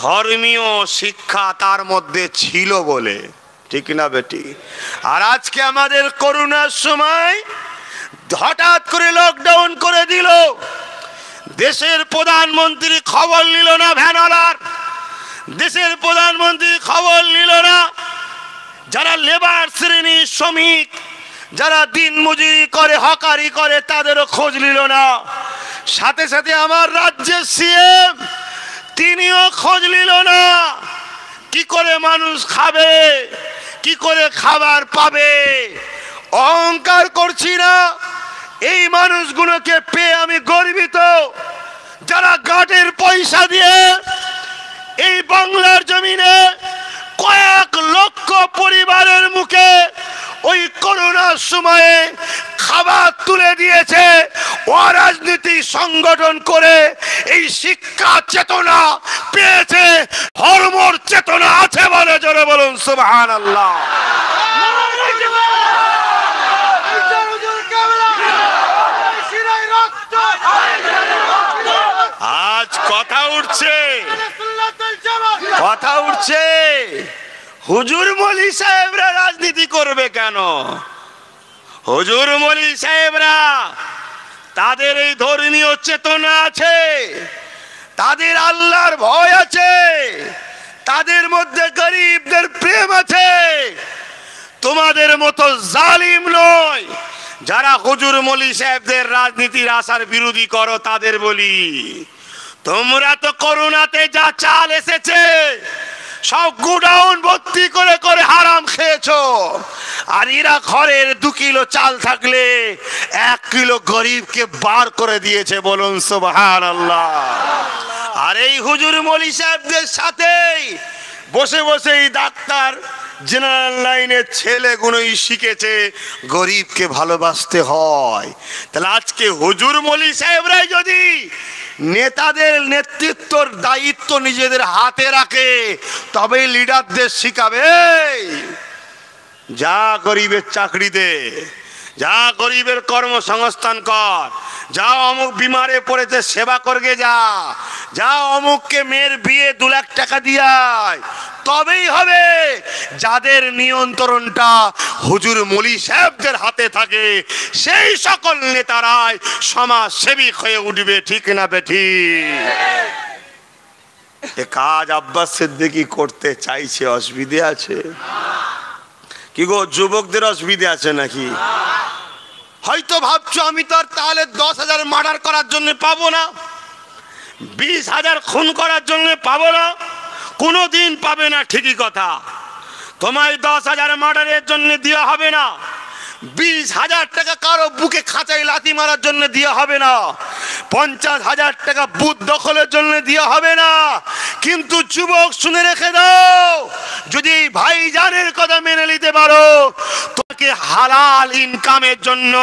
ধর্মীয় শিক্ষা তার মধ্যে ছিল বলে। ঠিক না বেটি? আর আজকে আমাদের করোনার সময় হঠাৎ করে লকডাউন করে দিল, দেশের প্রধানমন্ত্রী খবর নিল না ভ্যানওয়ালার, দেশের প্রধানমন্ত্রী খবর নিল না যারা লেবার শ্রেণী, শ্রমিক, যারা দিন মজুরি করে, হকারি করে, তাদেরও খোঁজ নিল না। সাথে সাথে আমার রাজ্যের সিএম, তিনিও খোঁজ নিল না। কি করে মানুষ খাবে, কি করে খাবার পাবে? অহংকার করছি না, এই মানুষগুলোকে পেয়ে আমি গর্বিত, যারা গাটের পয়সা দিয়ে এই বাংলার জমিনে কয়েক লক্ষ পরিবারের মুখে ওই করোনার সময়ে খাবার তুলে দিয়েছে। অরাজনীতি সংগঠন করে এই শিক্ষা চেতনা পেয়েছে, ধর্মর চেতনা আছে বলে জোরে বলুন সুবহানাল্লাহ। আজ কথা উঠছে, কথা উঠছে, হুজুর মলি সাহেবরা রাজনীতি করবে কেন? হুজুর মলি সাহেবরা, তাদের এই ধর্মীয় চেতনা আছে, তাদের আল্লাহর ভয় আছে, তাদের মধ্যে গরিবদের প্রেম আছে। তোমাদের মতো জালিম নয়। যারা হুজুর মলি সাহেবদের রাজনীতির আশার বিরোধী করো, তাদের বলি, তোমরা তো করোনাতে যা চাল এসেছে সব গোডাউন ভর্তি করে করে হারাম খেয়েছো, আর এরা ঘরের 2 কিলো চাল থাকলে 1 কিলো গরিবকে বার করে দিয়েছে। বলুন সুবহানাল্লাহ। আর এই হুজুর মলি সাহেবদের সাথেই বসে বসে এই ডাক্তার জেনারেল লাইনের ছেলেগুলোই শিখেছে গরিবকে ভালোবাসতে হয়। তাহলে আজকে হুজুর মলি সাহেবরাই যদি নেতাদের নেতৃত্বর দায়িত্ব নিজেদের হাতে রাখে, তবেই লিডারদের শিখাবে। যা গরিবের চাকরি দে, যা গরিবের কর্মসংস্থান কর, যা অমুক বিমারে পড়েছে সেবা করগে, যা যা অমুককে মেয়ের বিয়ে 2 লাখ টাকা দিয়ায়, তবেই হবে। যাদের নিয়ন্ত্রণটা হুজুর মলি সাহেবদের হাতে থাকে, সেই সকল নেতারাই সমাজ সেবিক হয়ে উঠবে। ঠিক না বেঠি? এ কাজ আব্বাস সিদ্দিকী করতে চাইছে, অসুবিধে আছে কি গো? যুবকদের অসুবিধে আছে নাকি? হয়তো ভাবছো আমি তো আর তাহলে 10,000 মার্ডার করার জন্য পাবো না, 20,000 খুন করার জন্য পাবো না। কোনোদিন পাবে না, ঠিকই কথা। তোমায় 10,000 মার্ডারের জন্য দেওয়া হবে না, 20,000 টাকা কারো বুকে খাঁচায় লাথি মারার জন্য দেওয়া হবে না, 50,000 টাকা বুথ দখলের জন্য দেওয়া হবে না। কিন্তু যুবক শুনে রেখে দাও, যদি ভাইজানের কথা মেনে নিতে পারো, তোমাকে হালাল ইনকামের জন্য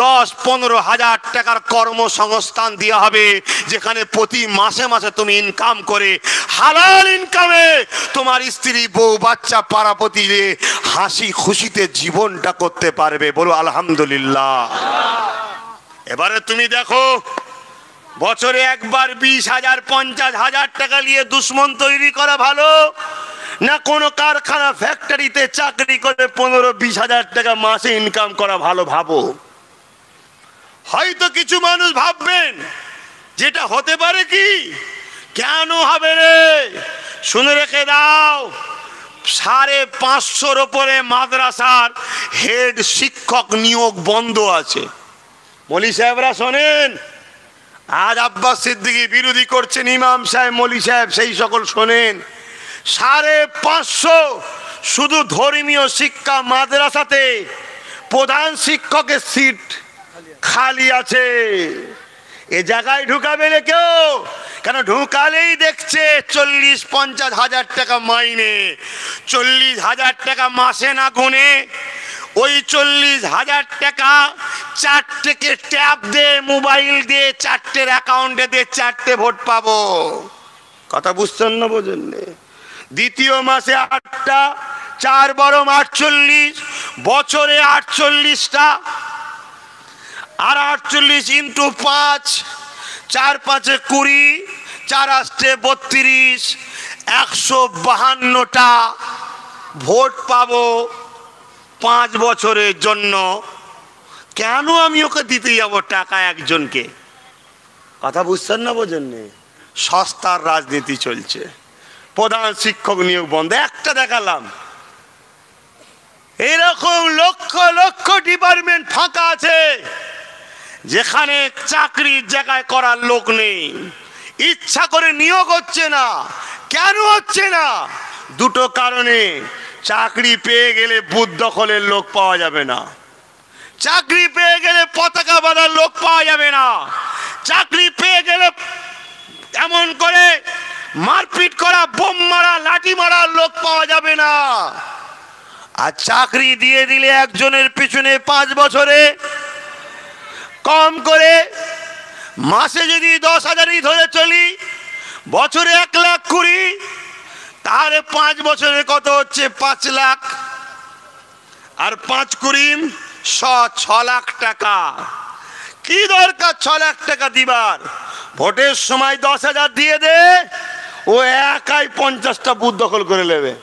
10-15 হাজার টাকার কর্মসংস্থান দেওয়া হবে, যেখানে প্রতি মাসে মাসে তুমি ইনকাম করে হালাল ইনকামে তোমার স্ত্রী, বউ, বাচ্চা, পাড়া প্রতিবেশী হাসি খুশিতে জীবনটা করতে পারবে। বলো আলহামদুলিল্লাহ। এবারে তুমি দেখো, বছরে একবার 20,000 50,000 টাকা নিয়ে দুশ্মন তৈরি করা ভালো, না কোনো কারখানা ফ্যাক্টরিতে চাকরি করে 15-20 হাজার টাকা মাসে ইনকাম করা ভালো? ভাবো। হয়তো কিছু মানুষ ভাববেন যেটা হতে পারে কি, কেন হবে রে? শুনে রেখে দাও, 550-র উপরে মাদ্রাসার হেড শিক্ষক নিয়োগ বন্ধ আছে। মলি সাহেবরা শোনেন, আজ আব্বাস সিদ্দিকী বিরোধী করছেন ইমাম সাহেব, মলি সাহেব, সেই সকল শোনেন। 550 শুধু ধর্মীয় শিক্ষা মাদ্রাসাতে প্রধান শিক্ষকের সিট খালি আছে। এ জায়গায় ঢুকাবে না কেউ, কেন ঢুকালেই দেখছে 40-50 হাজার টাকা মাইনে, 40,000 টাকা মাসে না গুনে ওই 40,000 টাকা 4টেকে ট্যাব দে, মোবাইল দিয়ে 4টের অ্যাকাউন্টে দিয়ে 4টে ভোট পাবো। কথা বুঝছেন না? বোঝেন? দ্বিতীয় মাসে 8টা, 4 বরং 48, বছরে 48টা, আর 48 ইন্টু 5, 4 5 20, 4 8 32, 152টা ভোট পাবো 5 বছরের জন্য। কেন আমি ওকে দিতে যাবো টাকা একজনকে? কথা বুঝছেন না? বোঝেন? সস্তার রাজনীতি চলছে, প্রধান শিক্ষক নিয়োগ বন্ধ। একটা দেখালাম, এরকম লক্ষ লক্ষ ডিপার্টমেন্ট ফাঁকা আছে যেখানে চাকরির জায়গায় করার লোক নেই, ইচ্ছা করে নিয়োগ হচ্ছে না। কেন হচ্ছে না? দুটো কারণে। চাকরি পেয়ে গেলে বুথ দখলের লোক পাওয়া যাবে না, চাকরি পেয়ে গেলে পতাকা বাঁধার লোক পাওয়া যাবে না, চাকরি পেয়ে গেলে এমন করে মারপিট করা, বোম মারা, লাঠি মারার লোক পাওয়া যাবে না। আর চাকরি দিয়ে দিলে একজনের পিছনে 5 বছরে কম করে মাসে যদি 10,000ই ধরে চলি, বছরে 1,20,000, তাহলে 5 বছরে কত হচ্ছে? 5 লাখ, আর 5 20 6 লাখ টাকা। কি দরকার 6 লাখ টাকা দিবার? ভোটের সময় 10,000 দিয়ে দে, ও একাই 50টা বুথ দখল করে নেবে।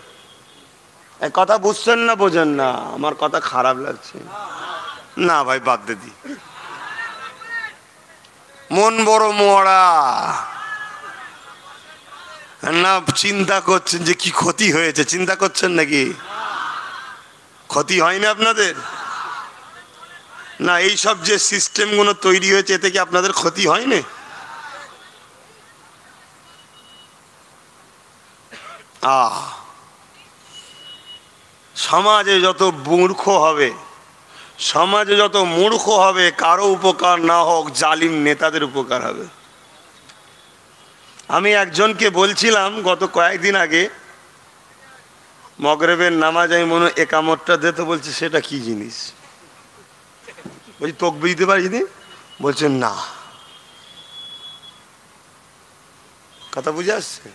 কথা বুঝছেন না? বোঝেন না? আমার কথা খারাপ লাগছে না ভাই, বাদ দে দি। মন বড় মরা না, চিন্তা করছেন যে কি ক্ষতি হয়েছে? চিন্তা করছেন নাকি? ক্ষতি হয় না আপনাদের? না, এই সব যে সিস্টেমগুলো তৈরি হয়েছে, এতে কি আপনাদের ক্ষতি হয় না? সমাজে যত মূর্খ হবে, সমাজে যত মূর্খ হবে, কারো উপকার না হোক, জালিম নেতাদের উপকার হবে। আমি একজনকে বলছিলাম গত কয়েকদিন আগে, মগরিবের নামাজ আমি মনে একামতটা দিতে বলছে, সেটা কি জিনিস? বলছি তকবীর দিতে পারি? বলছেন না।
কথা বুঝে আসছে?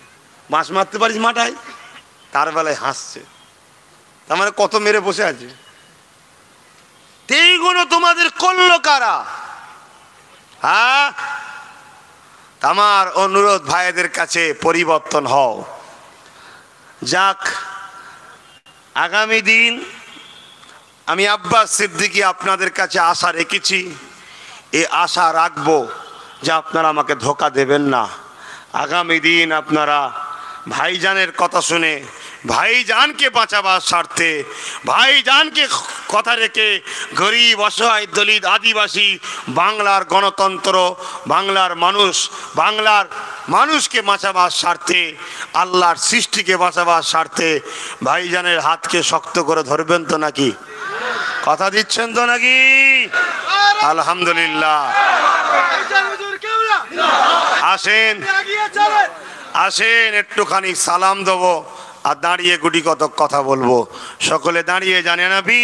বাঁশ মারতে পারিস মাথায়, তার বেলায় হাসছে। তার মানে কত মেরে বসে আছে। এইগুলো তোমাদের করলো কারা? হ্যাঁ, আমার অনুরোধ ভাইদের কাছে, পরিবর্তন হও। যাক, আগামী দিন আমি আব্বাস সিদ্দিকী আপনাদের কাছে আশা রেখেছি, এই আশা রাখবো যে আপনারা আমাকে ধোঁকা দেবেন না। আগামী দিন আপনারা ভাইজানের কথা শুনে, ভাইজানকে বাঁচাবার স্বার্থে, ভাইজানকে কথা রেখে গরিব, অসহায়, দলিত, আদিবাসী, বাংলার গণতন্ত্র, বাংলার মানুষকে বাঁচাবার স্বার্থে, আল্লাহর সৃষ্টিকে বাঁচাবার স্বার্থে ভাইজানের হাতকে শক্ত করে ধরবেন তো নাকি? কথা দিচ্ছেন তো নাকি? আলহামদুলিল্লাহ। আসেন আসেন, একটুখানি সালাম দেবো আর দাঁড়িয়ে গুটি কত কথা বলবো। সকলে দাঁড়িয়ে জানে নবী।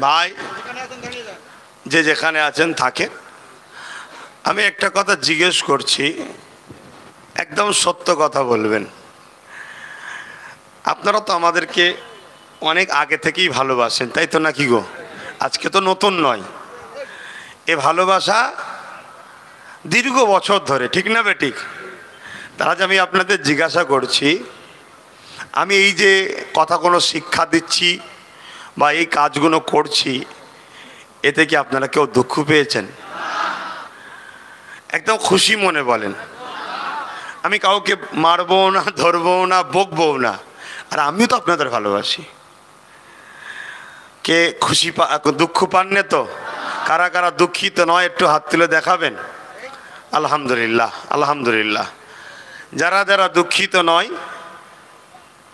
ভাই যে যেখানে আছেন থাকেন। আমি একটা কথা জিজ্ঞেস করছি, একদম সত্য কথা বলবেন। আপনারা তো আমাদেরকে অনেক আগে থেকেই ভালোবাসেন, তাই তো নাকি গো? আজকে তো নতুন নয়, এ ভালোবাসা দীর্ঘ বছর ধরে, ঠিক না বেঠিক? তার আজ আমি আপনাদের জিজ্ঞাসা করছি, আমি এই যে কথাগুলো শিক্ষা দিচ্ছি বা এই কাজগুলো করছি, এতে কি আপনারা কেউ দুঃখ পেয়েছেন? একদম খুশি মনে বলেন। আমি কাউকে মারবো না, ধরবো না, বকবো না। আর আমিও তো আপনাদের ভালোবাসি। কে খুশি দুঃখ পাননি তো? কারা কারা দুঃখিত নয় একটু হাত তুলে দেখাবেন। আলহামদুলিল্লাহ, আলহামদুলিল্লাহ। যারা যারা দুঃখিত নয়,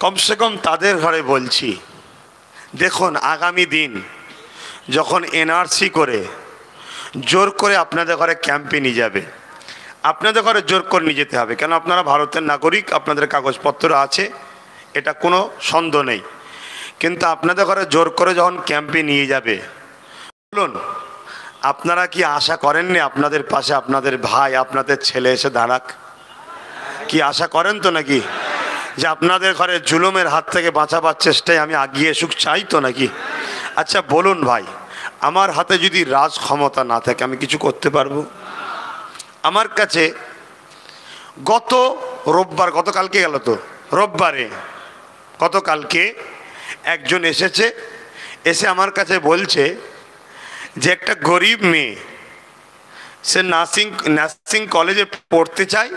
কমসে কম তাদের ঘরে বলছি, দেখুন আগামী দিন যখন এনআরসি করে জোর করে আপনাদের ঘরে ক্যাম্পে নিয়ে যাবে, আপনাদের ঘরে জোর করে নিয়ে যেতে হবে। কেন? আপনারা ভারতের নাগরিক, আপনাদের কাগজপত্র আছে, এটা কোনো সন্দেহ নেই। কিন্তু আপনাদের ঘরে জোর করে যখন ক্যাম্পে নিয়ে যাবে, বলুন আপনারা কি আশা করেননি আপনাদের পাশে আপনাদের ভাই, আপনাদের ছেলে এসে দাঁড়াক? কি আশা করেন তো নাকি? যে আপনাদের ঘরে জুলুমের হাত থেকে বাঁচাবার চেষ্টায় আমি আগিয়ে এসুক, চাই তো নাকি? আচ্ছা বলুন ভাই, আমার হাতে যদি রাজ ক্ষমতা না থাকে আমি কিছু করতে পারবো? আমার কাছে গত রোববার, গতকালকে গেল তো রোববারে, গতকালকে একজন এসেছে, এসে আমার কাছে বলছে যে একটা গরিব মেয়ে, সে নার্সিং কলেজে পড়তে চায়,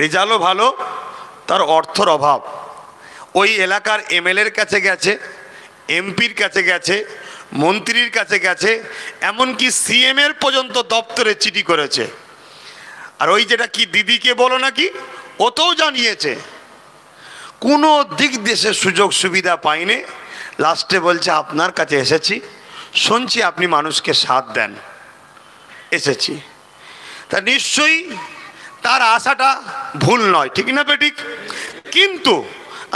রেজাল্টও ভালো, তার অর্থর অভাব। ওই এলাকার এমএলএর কাছে গেছে, এমপির কাছে গেছে, মন্ত্রীর কাছে গেছে, এমনকি সিএমের পর্যন্ত দপ্তরে চিঠি করেছে। আর ওই যেটা কি দিদিকে বলো নাকি, ওতেও জানিয়েছে। কোনো দিক দেশে সুযোগ সুবিধা পাইনি। লাস্টে বলছে আপনার কাছে এসেছি, শুনছি আপনি মানুষকে সাথ দেন, এসেছি। তা নিশ্চয়ই তার আশাটা ভুল নয়, ঠিক না বেঠিক? কিন্তু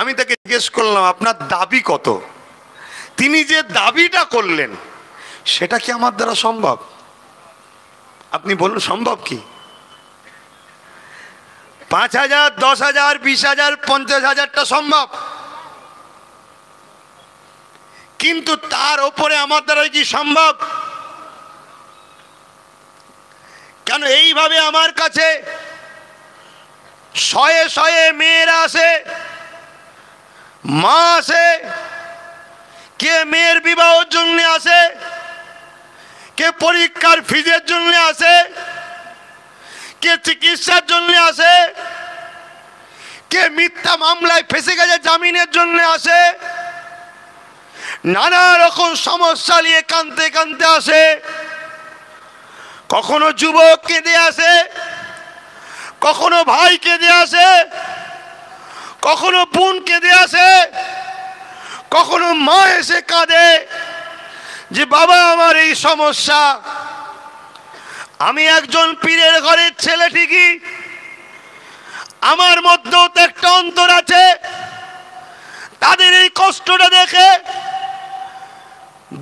আমি তাকে জিজ্ঞেস করলাম আপনার দাবি কত? তিনি যে দাবিটা করলেন সেটা কি আমার দ্বারা সম্ভব? আপনি বলুন সম্ভব কি? 5,000, 10,000, 20,000, 50,000টা সম্ভব, কিন্তু তার ওপরে আমার দ্বারা কি সম্ভব? কেন এইভাবে আমার কাছে শয়ে শয়ে মেয়েরা আসে, মা আসে, কে মেয়ের বিবাহের জন্য আসে, কে পরীক্ষার ফিজের জন্য আসে, কে চিকিৎসার জন্য আসে, কে মিথ্যা মামলায় ফেসে গেছে জামিনের জন্য আসে, নানা রকম সমস্যা নিয়ে কাঁদতে কাঁদতে আসে। কখনো যুবক কেঁদে আসে, কখনো ভাই কেঁদে আসে, কখনো বোন কেঁদে আসে,
কখনো মা এসে কাঁদে যে বাবা আমার এই সমস্যা। আমি একজন পীরের ঘরের ছেলে ঠিকই, আমার মধ্যেও তো একটা অন্তর আছে। তাদের এই কষ্টটা দেখে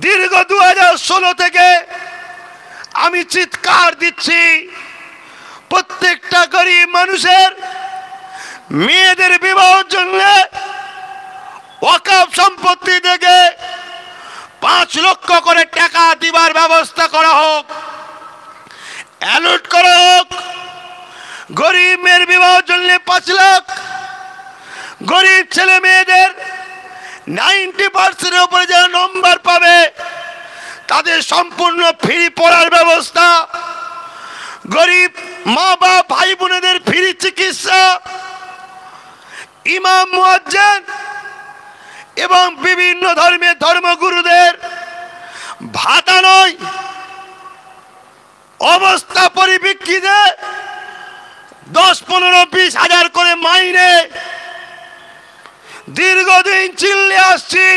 দীর্ঘ 2016 থেকে আমি চিৎকার দিচ্ছি, প্রত্যেকটা গরিব মানুষের মেয়েদের বিবাহের জন্য ওয়াকফ সম্পত্তি থেকে 5 লক্ষ করে টাকা দিবার ব্যবস্থা করা হোক, অ্যালট করা হোক। গরিব মেয়ের বিবাহের জন্য 5 লাখ, গরিব ছেলে মেয়েদের 90% উপরে যারা নম্বর পাবে তাদের সম্পূর্ণ ফ্রি পড়ার ব্যবস্থা, গরিব মা বাপ ভাই বোনেদের ফ্রি চিকিৎসা, ইমাম মুয়াজ্জিন এবং বিভিন্ন ধর্মের ধর্মগুরুদের ভাতা নয়, অবস্থা পরিপ্রেক্ষিতে 10, 15, 20 হাজার করে মাইনে দীর্ঘদিন চিল্লে আসছি,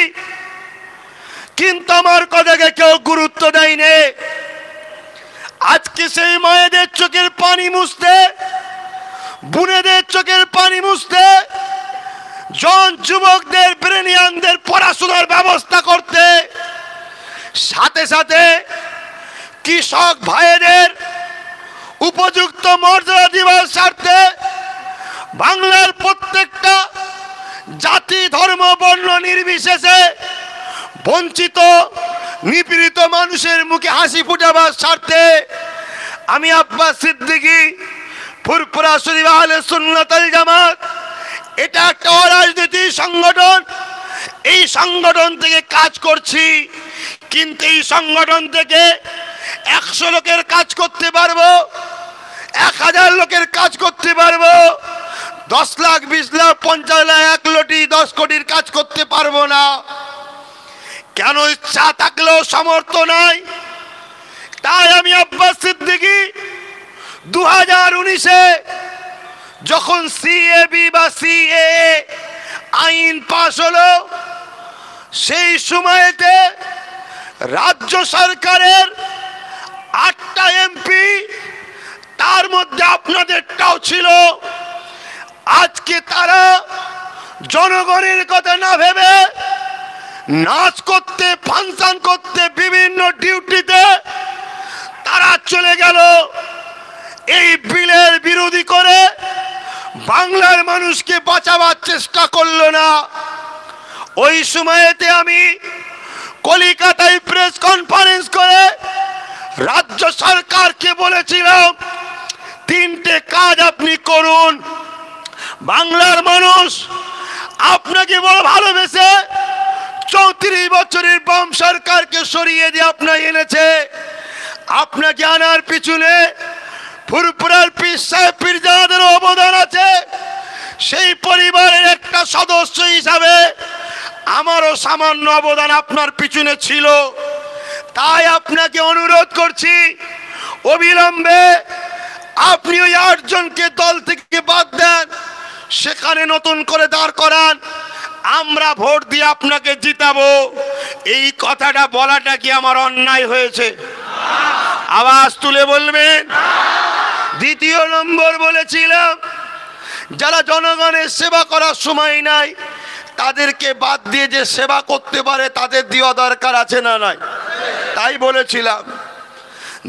কিন্তু আমার কথাকে কেউ গুরুত্ব দেয়নি। আজকে সেই মায়েদের চোখের পানি মুছতে, বোনেদের চোখের পানি মুছতে, জন যুবকদের ব্রেনিয়ানদের পড়াশোনার ব্যবস্থা করতে, সাথে সাথে কৃষক ভাইদের উপযুক্ত মর্যাদা দিবার স্বার্থে বাংলার প্রত্যেকটা জাতি ধর্ম বর্ণ নির্বিশেষে বঞ্চিত নিপীড়িত মানুষের মুখে হাসি ফুটাবার স্বার্থে আমি আব্বাস সিদ্দিকী, ফুরফুরা শরীফ আহলে সুন্নাত ওয়াল জামাত, এটা একটা অরাজনৈতিক সংগঠন। এই সংগঠন থেকে কাজ করছি, কিন্তু এই সংগঠন থেকে 100 লোকের কাজ করতে পারবো, 1000 লোকের কাজ করতে পারবো, 10 লাখ 20 লাখ 50 লাখ 1 কোটি 10 কোটির কাজ করতে পারবো না। কেন? ইচ্ছা থাকলেও সামর্থ্য নাই। তাই আমি আব্বাস সিদ্দিকী 2019-এ যখন সিএবি বা সিএএ আইন পাশ হলো, সেই সময়তে রাজ্য সরকারের 8টা এমপি, তার মধ্যে আপনাদেরটাও ছিল, আজকে তারা জনগণের কথা না ভেবে নাচ করতে, ফাংশন করতে, বিভিন্ন ডিউটিতে তারা চলে গেল। এই বিলের বিরোধী করে বাংলার মানুষকে বাঁচাবার চেষ্টা করলো না। ওই সময়েতে আমি কলিকাতায় প্রেস কনফারেন্স করে রাজ্য সরকারকে বলেছিলাম, 3টে কাজ আপনি করুন। বাংলার মানুষ আপনাকে বড় ভালোবেসে 34 বছরের বাম সরকারকে সরিয়ে দিয়ে আপনাকে এনেছে। আপনাকে আনার পিছনে ফুরফুরার পীর সাহেব পীরজাদাদের অবদান আছে। সেই পরিবারের একটা সদস্য হিসাবে আমারও সামান্য অবদান আপনার পিছনে ছিল। তাই আপনাকে অনুরোধ করছি, অবিলম্বে আপনি ওই 8 জনকে দল থেকে বাদ দেন, সেখানে নতুন করে দাঁড় করান, আমরা ভোট দিয়ে আপনাকে জিতাবো। এই কথাটা বলাটা কি আমার অন্যায় হয়েছে? আওয়াজ তুলে বলবেন। দ্বিতীয় নম্বর বলেছিলাম, যারা জনগণের সেবা করার সময় নাই তাদেরকে বাদ দিয়ে যে সেবা করতে পারে তাদের দেওয়া দরকার আছে না নাই? তাই বলেছিলাম।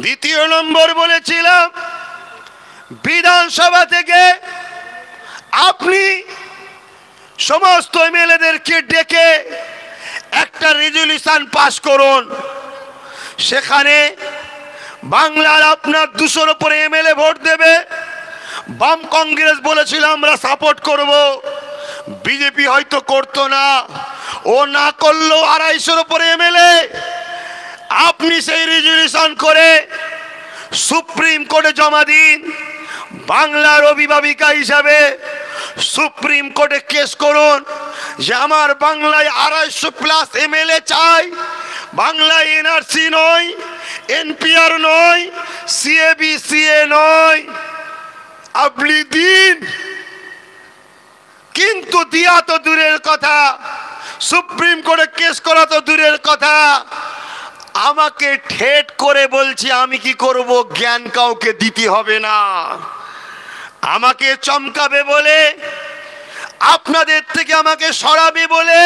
দ্বিতীয় নম্বর বলেছিলাম, বিধানসভা থেকে আপনি সমস্ত এমএলএদেরকে ডেকে একটা রেজুলেশন পাস করুন। সেখানে বাংলার আপনার 200-র উপরে এমএলএ ভোট দেবে। বাম কংগ্রেস বলেছিল আমরা সাপোর্ট করব, বিজেপি হয়তো করতো না, ও না করলেও 250-র উপরে এমএলএ। আপনি সেই রেজুলেশন করে সুপ্রিম কোর্টে জমা দিন। বাংলার অভিভাবিকা হিসাবে সুপ্রিম কোর্টে কেস করুন যে আমার বাংলায় 250+ এমএলএ চাই, বাংলায় এনআরসি নয়, এনপিআর নয়, সিএবিসিএ নয়। আপনি দিন, কিন্তু দিয়া তো দূরের কথা,
সুপ্রিম কোর্টে কেস করা তো দূরের কথা, আমাকে ঠেট করে বলছি আমি কি করব, জ্ঞান কাউকে দিতে হবে না। আমাকে চমকাবে বলে, আপনাদের থেকে আমাকে সরাবে বলে,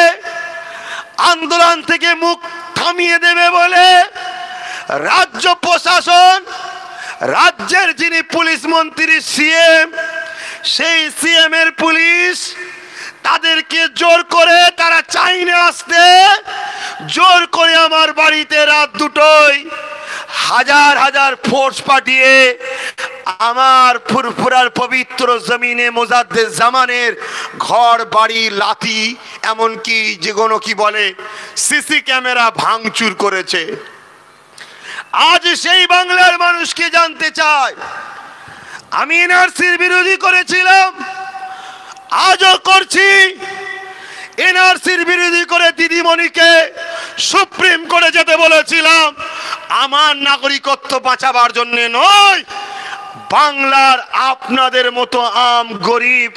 আন্দোলন থেকে মুখ থামিয়ে দেবে বলে রাজ্য প্রশাসন, রাজ্যের যিনি পুলিশ মন্ত্রী সিএম, সেই সিএম এর পুলিশ তাদেরকে জোর করে, তারা চাইনে আসতে, জোর করে আমার বাড়িতে রাত দুটোই হাজার হাজার ফোর্স পাঠিয়ে আমার ফুরফুরার পবিত্র জমিনে মোজাদ্দেদ জামানের ঘর বাড়ি লাথি, এমনকি যেগুলো কি বলে সিসি ক্যামেরা ভাঙচুর করেছে। আজ সেই বাংলার মানুষকে জানতে চায়, আমি এনআরসির বিরোধী করেছিলাম, আজও করছি। এনআরসির বিরোধী করে দিদিমণিকে সুপ্রিম কোর্টে যেতে বলেছিলাম, আমার নাগরিকত্ব বাঁচাবার জন্য নয়, বাংলার আপনাদের মতো আম গরিব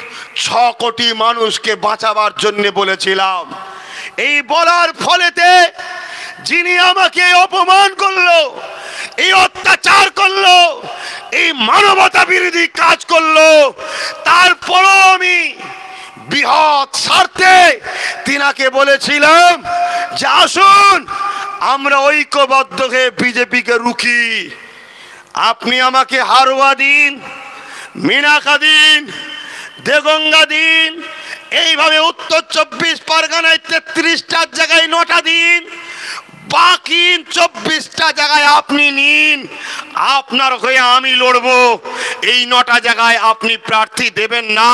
6 কোটি মানুষকে বাঁচাবার জন্য বলেছিলাম। এই বলার ফলেতে যিনি আমাকে অপমান করলো, এই অত্যাচার করলো, এই মানবতা বিরোধী কাজ করলো, তারপরও আমি বৃহৎ স্বার্থে তিনাকে বলেছিলাম যে আসুন আমরা ঐক্যবদ্ধ হয়ে বিজেপিকে রুখি। আপনি আমাকে হারোয়া দিন, মিনাখা দিন, দেগঙ্গা দিন, এইভাবে উত্তর 24 পরগনায় 33টার জায়গায় 9টা দিন, বাকি 24টা জায়গায় আপনি নিন, আপনার হয়ে আমি লড়বো। এই 9টা জায়গায় আপনি প্রার্থী দেবেন না,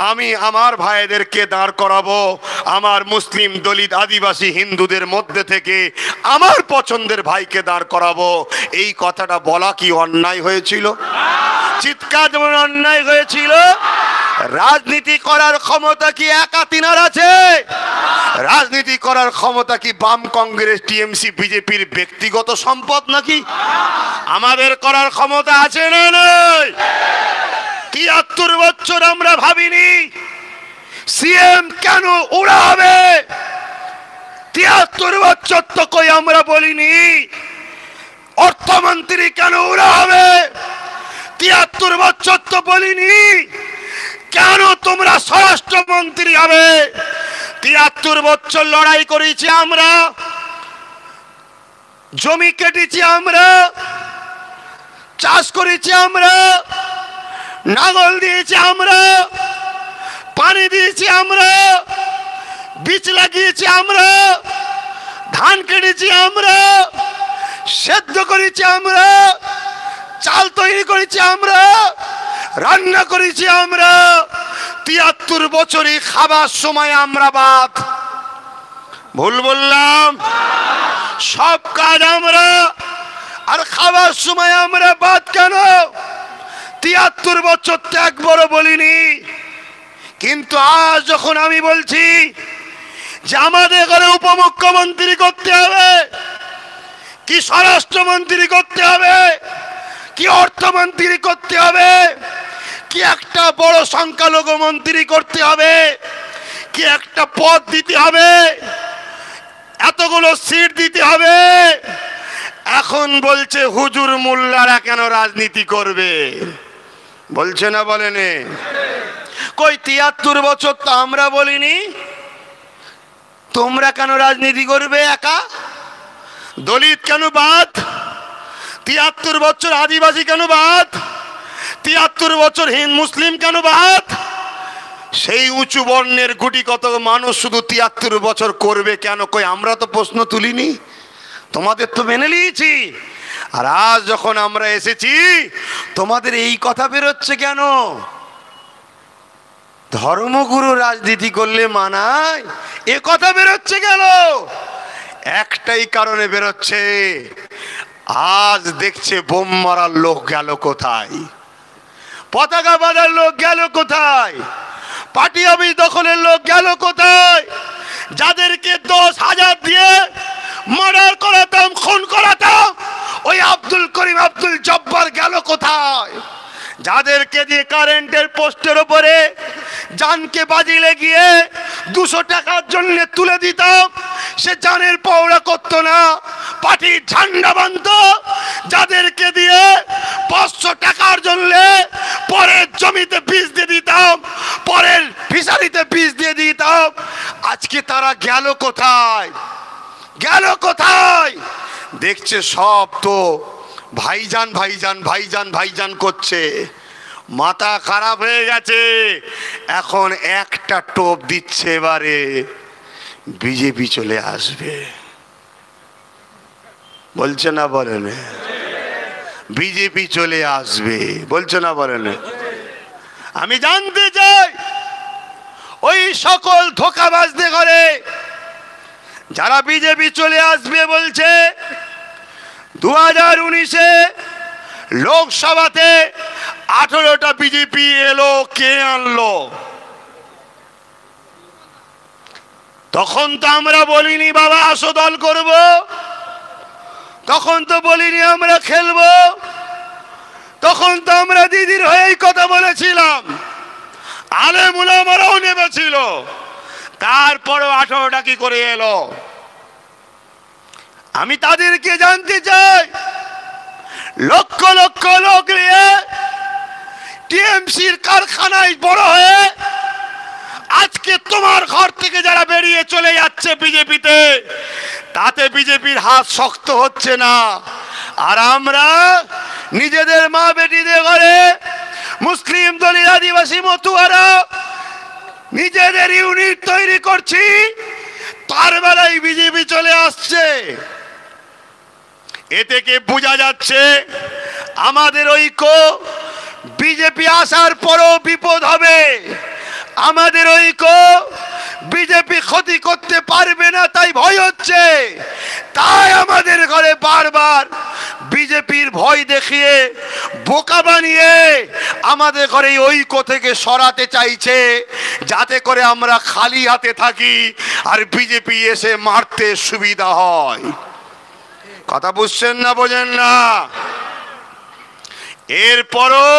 আমি আমার ভাইদেরকে দাঁড় করাবো, আমার মুসলিম দলিত আদিবাসী হিন্দুদের মধ্যে থেকে আমার পছন্দের ভাইকে দাঁড় করাবো। এই কথাটা বলা কি অন্যায় হয়েছিল? চিৎকার যেমন অন্যায় হয়েছিল, রাজনীতি করার ক্ষমতা কি একা তিনার আছে? রাজনীতি করার ক্ষমতা কি বাম, কংগ্রেস, টিএমসি, বিজেপির ব্যক্তিগত সম্পদ নাকি? আমাদের করার ক্ষমতা আছে না নয়? 73 বছর আমরা ভাবিনি সিএম কেন উড়া হবে। 73 বছর তো কই আমরা বলিনি অর্থমন্ত্রী কেন উড়া হবে। 73 বছর তো বলিনি কেন তোমরা স্বরাষ্ট্রমন্ত্রী হবে। 73 বছর লড়াই করেছি আমরা, জমি কেটেছি আমরা, চাষ করেছি আমরা, নাঙল দিয়েছি আমরা, পানি দিয়েছি আমরা, বীজ লাগিয়েছি আমরা, ধান কেটেছি আমরা, সেদ্ধ করেছি আমরা, চাল তৈরি করেছি আমরা, রান্না করেছি আমরা। 73 বছরই খাবার সময় আমরা বাদ। ভুল বললাম? সব কাজ আমরা, আর খাবার সময় আমরা বাদ কেন? 73 বছর তো একবারও বলিনি। কিন্তু আজ যখন আমি বলছি যে আমাদের ঘরে উপমুখ্যমন্ত্রী করতে হবে, কি স্বরাষ্ট্রমন্ত্রী করতে হবে, কি অর্থমন্ত্রী করতে হবে, কি একটা বড় সংখ্যালঘু মন্ত্রী করতে হবে, কি একটা পদ দিতে হবে, এতগুলো সিট দিতে হবে, এখন বলছে হুজুর মোল্লারা কেন রাজনীতি করবে। বলছে না বলেনি? কই 73 বছর তো আমরা বলিনি তোমরা কেন রাজনীতি করবে একা? দলিত কেন বাদ? 73 বছর আদিবাসী কেন বাদ? 73 বছর হিন্দু মুসলিম কেন বাদ? সেই উঁচু বর্ণের গুটি কত মানুষ শুধু 73 বছর করবে কেন? কই আমরা তো প্রশ্ন তুলিনি, তোমাদের তো মেনে নিয়েছি। আর আজ যখন আমরা এসেছি তোমাদের এই কথা বেরোচ্ছে কেন? ধর্মগুরু রাজনীতি করলে মানায়, এ কথা বেরোচ্ছে কেন? একটাই কারণে বেরোচ্ছে, আজ দেখছে বোম মারার লোক গেল কোথায়, পতাকা বাঁধার লোক গেল কোথায়, পার্টি অফিস দখলের লোক গেল কোথায়, যাদেরকে 10,000 দিয়ে মার্ডার করাতাম, খুন করাতাম, ওই আব্দুল করিম, আব্দুল জব্বার গেল কোথায়, যাদেরকে দিয়ে কারেন্টের পোস্টের উপরে জানকে বাজি লেগিয়ে 200 টাকার জন্য তুলে দিতাম, সে জানের পৌড়া করতো না, পার্টির ঝান্ডা বাঁধতো। যাদেরকে দিয়ে 500 টাকার জন্য পরের জমিতে বীজ দিয়ে দিতাম, পরের ফিশারিতে বীজ দিয়ে দিতাম, আজকে তারা গেল কোথায়? গেল কোথায়? দেখছে সব তো ভাইজান ভাইজান ভাইজান ভাইজান করছে, মাথা খারাপ হয়ে গেছে। এখন একটা টোপ দিচ্ছে, এবারে বিজেপি চলে আসবে। বলছে না বলেন? বিজেপি চলে আসবে বলছে না বলেন? আমি জানতে চাই ওই সকল ধোঁকাবাজদের ঘরে যারা বিজেপি চলে আসবে বলছে, 2019-এ লোকসভাতে 18টা বিজেপি এলো, কে আনলো? তখন তো আমরা বলিনি বাবা আসো দল করব, তখন তো বলিনি আমরা খেলবো, তখন তো আমরা দিদির হয়েই কথা বলেছিলাম, আলেম উলামারাও নেমেছিল। তারপরও 18টা কি করে এলো? আমি তাদেরকে জানতে চাই, লক্ষ লক্ষ লোক নিয়ে টিএমসির কারখানায় বড় হয়ে আজকে তোমার ঘর থেকে যারা বেরিয়ে চলে যাচ্ছে বিজেপিতে, তাতে বিজেপির হাত শক্ত হচ্ছে না। আর আমরা নিজেদের মা বেটিদের ঘরে মুসলিম দলিত আদিবাসী মতুয়ারা নিজেদের ইউনিট তৈরি করছি, তার বেলায় বিজেপি চলে আসছে। এ থেকে বোঝা যাচ্ছে আমাদের ঐক্য বিজেপি আসার পরও বিপদ হবে। আমাদের ঐক্য বিজেপি ক্ষতি করতে পারবে না তাই ভয় হচ্ছে, তাই আমাদের ঘরে বারবার বিজেপির ভয় দেখিয়ে বোকা বানিয়ে আমাদের ঘরে ঐক্য থেকে সরাতে চাইছে, যাতে করে আমরা খালি হাতে থাকি আর বিজেপি এসে মারতে সুবিধা হয়। কথা বুঝছেন না বোঝেন না? এরপরও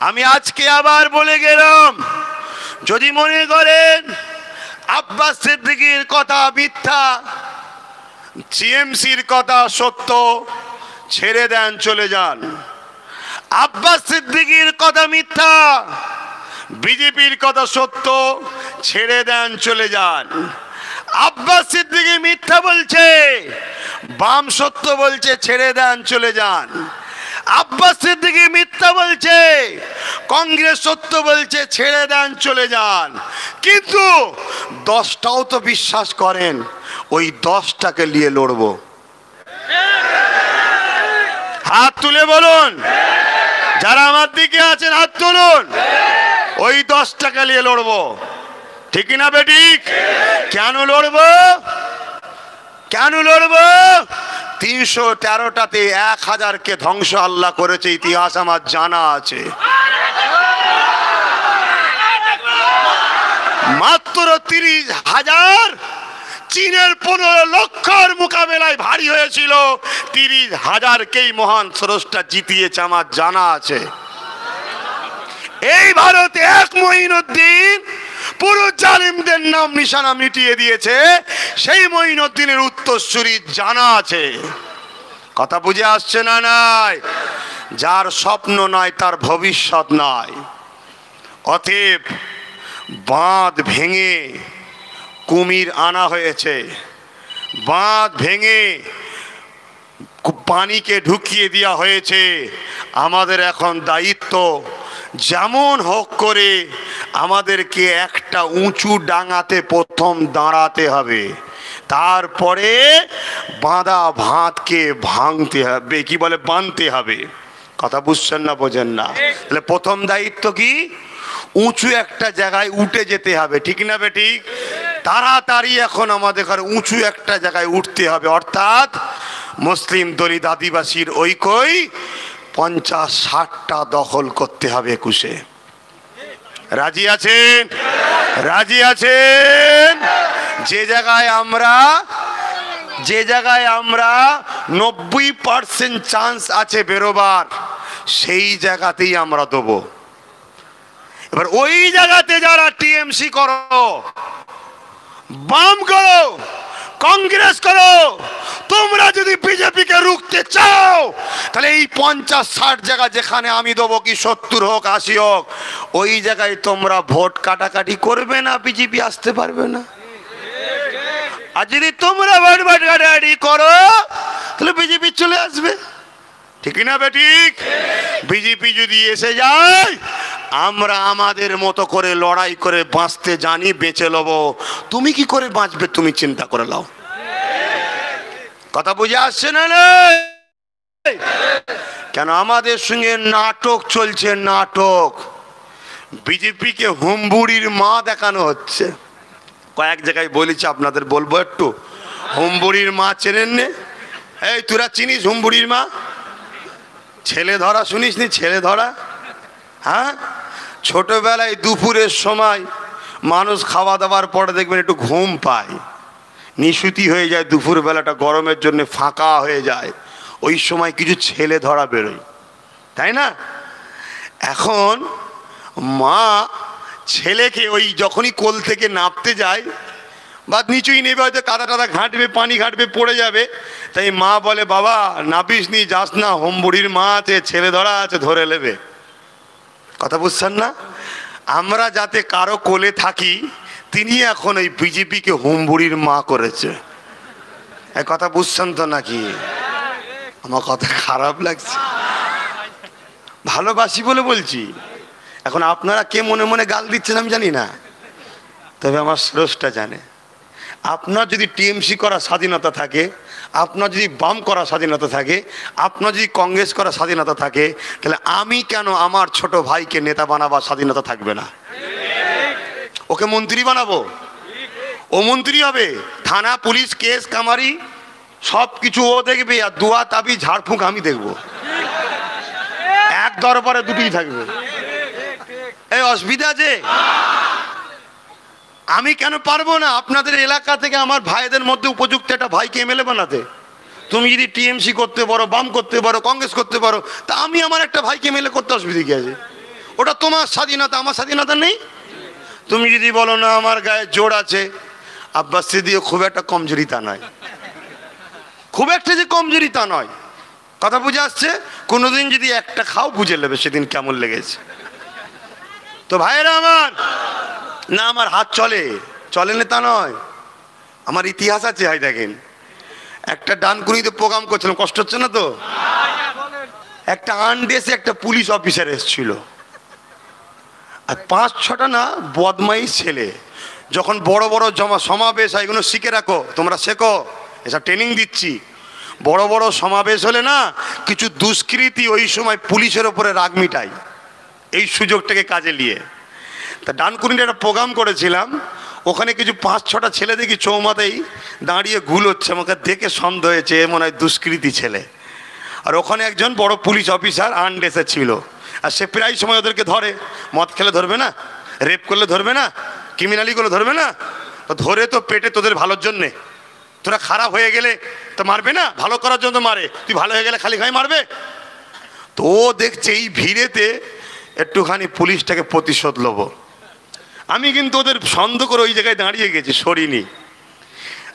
আমি আজকে আবার বলে গেলাম, যদি মনে করেন আব্বাস সিদ্দিকীর কথা মিথ্যা, টিএমসির কথা সত্য, ছেড়ে দেন চলে যান। আব্বাস সিদ্দিকীর কথা মিথ্যা, বিজেপির কথা সত্য, ছেড়ে দেন চলে যান। আব্বাস সিদ্দিকী মিথ্যা বলছে, বাম সত্য বলছে, ছেড়ে দেন চলে যান। আব্বাস সিদ্দিকী মিথ্যা বলছে, কংগ্রেস সত্য বলছে, ছেড়ে দেন চলে যান। কিন্তু 10টাও তো বিশ্বাস করেন, ওই 10টাকে নিয়ে লড়বো। হাত তুলে বলুন, যারা আমার দিকে আছেন হাত তুলুন। ওই 10টাকে নিয়ে লড়বো, ঠিক না বেঠিক? কেন লড়বো? কেন লড়বো? 313টাতে 1000কে ধ্বংস আল্লাহ করেছে, ইতিহাস আমার জানা আছে। মাত্র 30,000 চীনের 15 লক্ষর মোকাবেলায় ভারী হয়েছিল, 30,000কেই মহান স্রষ্টা জিতিয়েছে, আমার জানা আছে। এই ভারতে এক মঈনুদ্দিন পুরো জালিমদের নাম নিশানা মিটিয়ে দিয়েছে, সেই মঈনুদ্দিনের উত্তরসূরি জানা আছে। কথা বুঝে আসছে না? নাই? যার স্বপ্ন নাই তার ভবিষ্যৎ নাই। অতএব বাঁধ ভেঙে কুমির আনা হয়েছে, বাঁধ ভেঙে পানিকে ঢুকিয়ে দেওয়া হয়েছে। আমাদের এখন দায়িত্ব যেমন হোক করে আমাদেরকে একটা উঁচু ডাঙাতে প্রথম দাঁড়াতে হবে, তারপরে বাঁধা ভাতকে ভাঙতে হবে, কি বলে বাঁধতে হবে। কথা বুঝছেন না বোঝেন না? তাহলে প্রথম দায়িত্ব কি? উঁচু একটা জায়গায় উঠে যেতে হবে, ঠিক না বেঠিক? তাড়াতাড়ি এখন আমাদের ঘরে উঁচু একটা জায়গায় উঠতে হবে, অর্থাৎ মুসলিম দলিত আদিবাসীর ঐক্যই 50-60টা দখল করতে হবে 21-এ। রাজি আছেন? রাজি আছেন? যে জায়গায় আমরা 90% চান্স আছে বেরোবার, সেই জায়গাতেই আমরা দেবো। এবার ওই জায়গাতে যারা টিএমসি করো, বাম করো, কংগ্রেস করো, তোমরা যদি বিজেপিকে রুখতে চাও তাহলে এই 50-60 জায়গা যেখানে আমি দেবো, কি 70 হোক 80 হোক, ওই জায়গায় তোমরা ভোট কাটাকাটি করবে না, বিজেপি আসতে পারবে না। আর যদি তোমরা ভোট কাটাকাটি করো তাহলে বিজেপি চলে আসবে। ঠিক না বেঠিক? বিজেপি যদি এসে যায়, আমরা আমাদের মতো করে লড়াই করে বাঁচতে জানি, বেঁচে লব। তুমি কি করে বাঁচবে তুমি চিন্তা করে নাও। কথা বুঝে আসছে না? কেন আমাদের সঙ্গে নাটক চলছে, নাটক। বিজেপিকে হুম্বুড়ির মা দেখানো হচ্ছে। কয়েক জায়গায় বলেছি, আপনাদের বলবো একটু। হুম্বুড়ির মা চেনেন নে? এই তোরা চিনিস হুম্বুড়ির মা? ছেলে ধরা শুনিস নি? ছেলে ধরা, হ্যাঁ? ছোটবেলায় দুপুরের সময় মানুষ খাওয়া দাওয়ার পরে দেখবেন একটু ঘুম পায়, নিশুতি হয়ে যায়, দুপুর বেলাটা গরমের জন্য ফাঁকা হয়ে যায়, ওই সময় কিছু ছেলে ধরা বেরোয়, তাই না? এখন মা ছেলেকে ওই যখনই কোল থেকে নামতে যায় বা নিচুই নেবে, হয়তো কাদা টাদা ঘাঁটবে, পানি ঘাঁটবে, পড়ে যাবে, তাই মা বলে, বাবা নাপিস নি, যাস না, হোমবুড়ির মা আছে, ছেলে ধরা আছে, ধরে নেবে। কথা বুঝছেন না? আমরা যাতে কারো কোলে থাকি, তিনি এখন ওই বিজেপিকে হুম্বুড়ির মা করেছে। এই কথা বুঝছেন তো নাকি? আমার কথা খারাপ লাগছে, ভালোবাসি বলে বলছি। এখন আপনারা কে মনে মনে গাল দিচ্ছেন আমি জানি না, তবে আমার স্রষ্টা জানে। আপনার যদি টিএমসি করা স্বাধীনতা থাকে, আপনার যদি বাম করা স্বাধীনতা থাকে, আপনার যদি কংগ্রেস করা স্বাধীনতা থাকে, তাহলে আমি কেন আমার ছোট ভাইকে নেতা বানাবার স্বাধীনতা থাকবে না? ওকে মন্ত্রী বানাবো, ও মন্ত্রী হবে, থানা পুলিশ কেস কামারি সব কিছু ও দেখবে, আর দুয়া তাবি ঝাড়ফুঁক আমি দেখবো। এক দরবারে দুটোই থাকবে। এই অসুবিধা আছে? আমি কেন পারবো না আপনাদের এলাকা থেকে আমার ভাইদের মধ্যে উপযুক্ত একটা ভাইকে এমএলএ বানাতে? তুমি যদি টিএমসি করতে পারো, বাম করতে পারো, কংগ্রেস করতে পারো, তা আমি আমার একটা ভাইকে এমএলএ করতে অসুবিধা কি আছে? ওটা তোমার স্বাধীনতা, আমার স্বাধীনতা নেই। তুমি যদি বলো না আমার গায়ে জোর আছে, আব্বাস সিদ্দিক খুব একটা কমজোরি তা নয়, খুব একটা যে কমজোরি তা নয়। কথা বুঝে আসছে? কোনোদিন যদি একটা খাও বুঝে নেবে সেদিন কেমন লেগেছে। তো ভাইয়েরা আমার, না আমার হাত চলে, চলে না তা নয়, আমার ইতিহাস আছে। হয় দেখেন, একটা ডানকুনিতে প্রোগ্রাম করছিলাম, কষ্ট হচ্ছে না তো? একটা আনডেসে একটা পুলিশ অফিসার এসেছিল, আর 5-6টা না বদমাইশ ছেলে। যখন বড় বড় সমাবেশ হয়, এগুলো শিখে রাখো, তোমরা শেখো, এসব ট্রেনিং দিচ্ছি। বড় বড় সমাবেশ হলে না কিছু দুষ্কৃতী ওই সময় পুলিশের ওপরে রাগ মিটায়, এই সুযোগটাকে কাজে নিয়ে। তা ডানকুনিতে একটা প্রোগ্রাম করেছিলাম, ওখানে কিছু 5-6টা ছেলে দেখি চৌমাথায় দাঁড়িয়ে গুলোচ্ছে। আমাকে দেখে সন্দেহ হয়েছে এ মনে হয় দুষ্কৃতী ছেলে। আর ওখানে একজন বড় পুলিশ অফিসার আনডেসে ছিল, আর সে প্রায় সময় ওদেরকে ধরে। মদ খেলে ধরবে না, রেপ করলে ধরবে না, ক্রিমিনালি করলে ধরবে না, তো ধরে তো পেটে তোদের ভালোর জন্যে। তোরা খারাপ হয়ে গেলে তো মারবে না, ভালো করার জন্য মারে। তুই ভালো হয়ে গেলে খালি গায়ে মারবে। তো ও দেখছে এই ভিড়েতে একটুখানি পুলিশটাকে প্রতিশোধ লব। আমি কিন্তু ওদের সন্দেহ করে ওই জায়গায় দাঁড়িয়ে গেছি, সরিনি।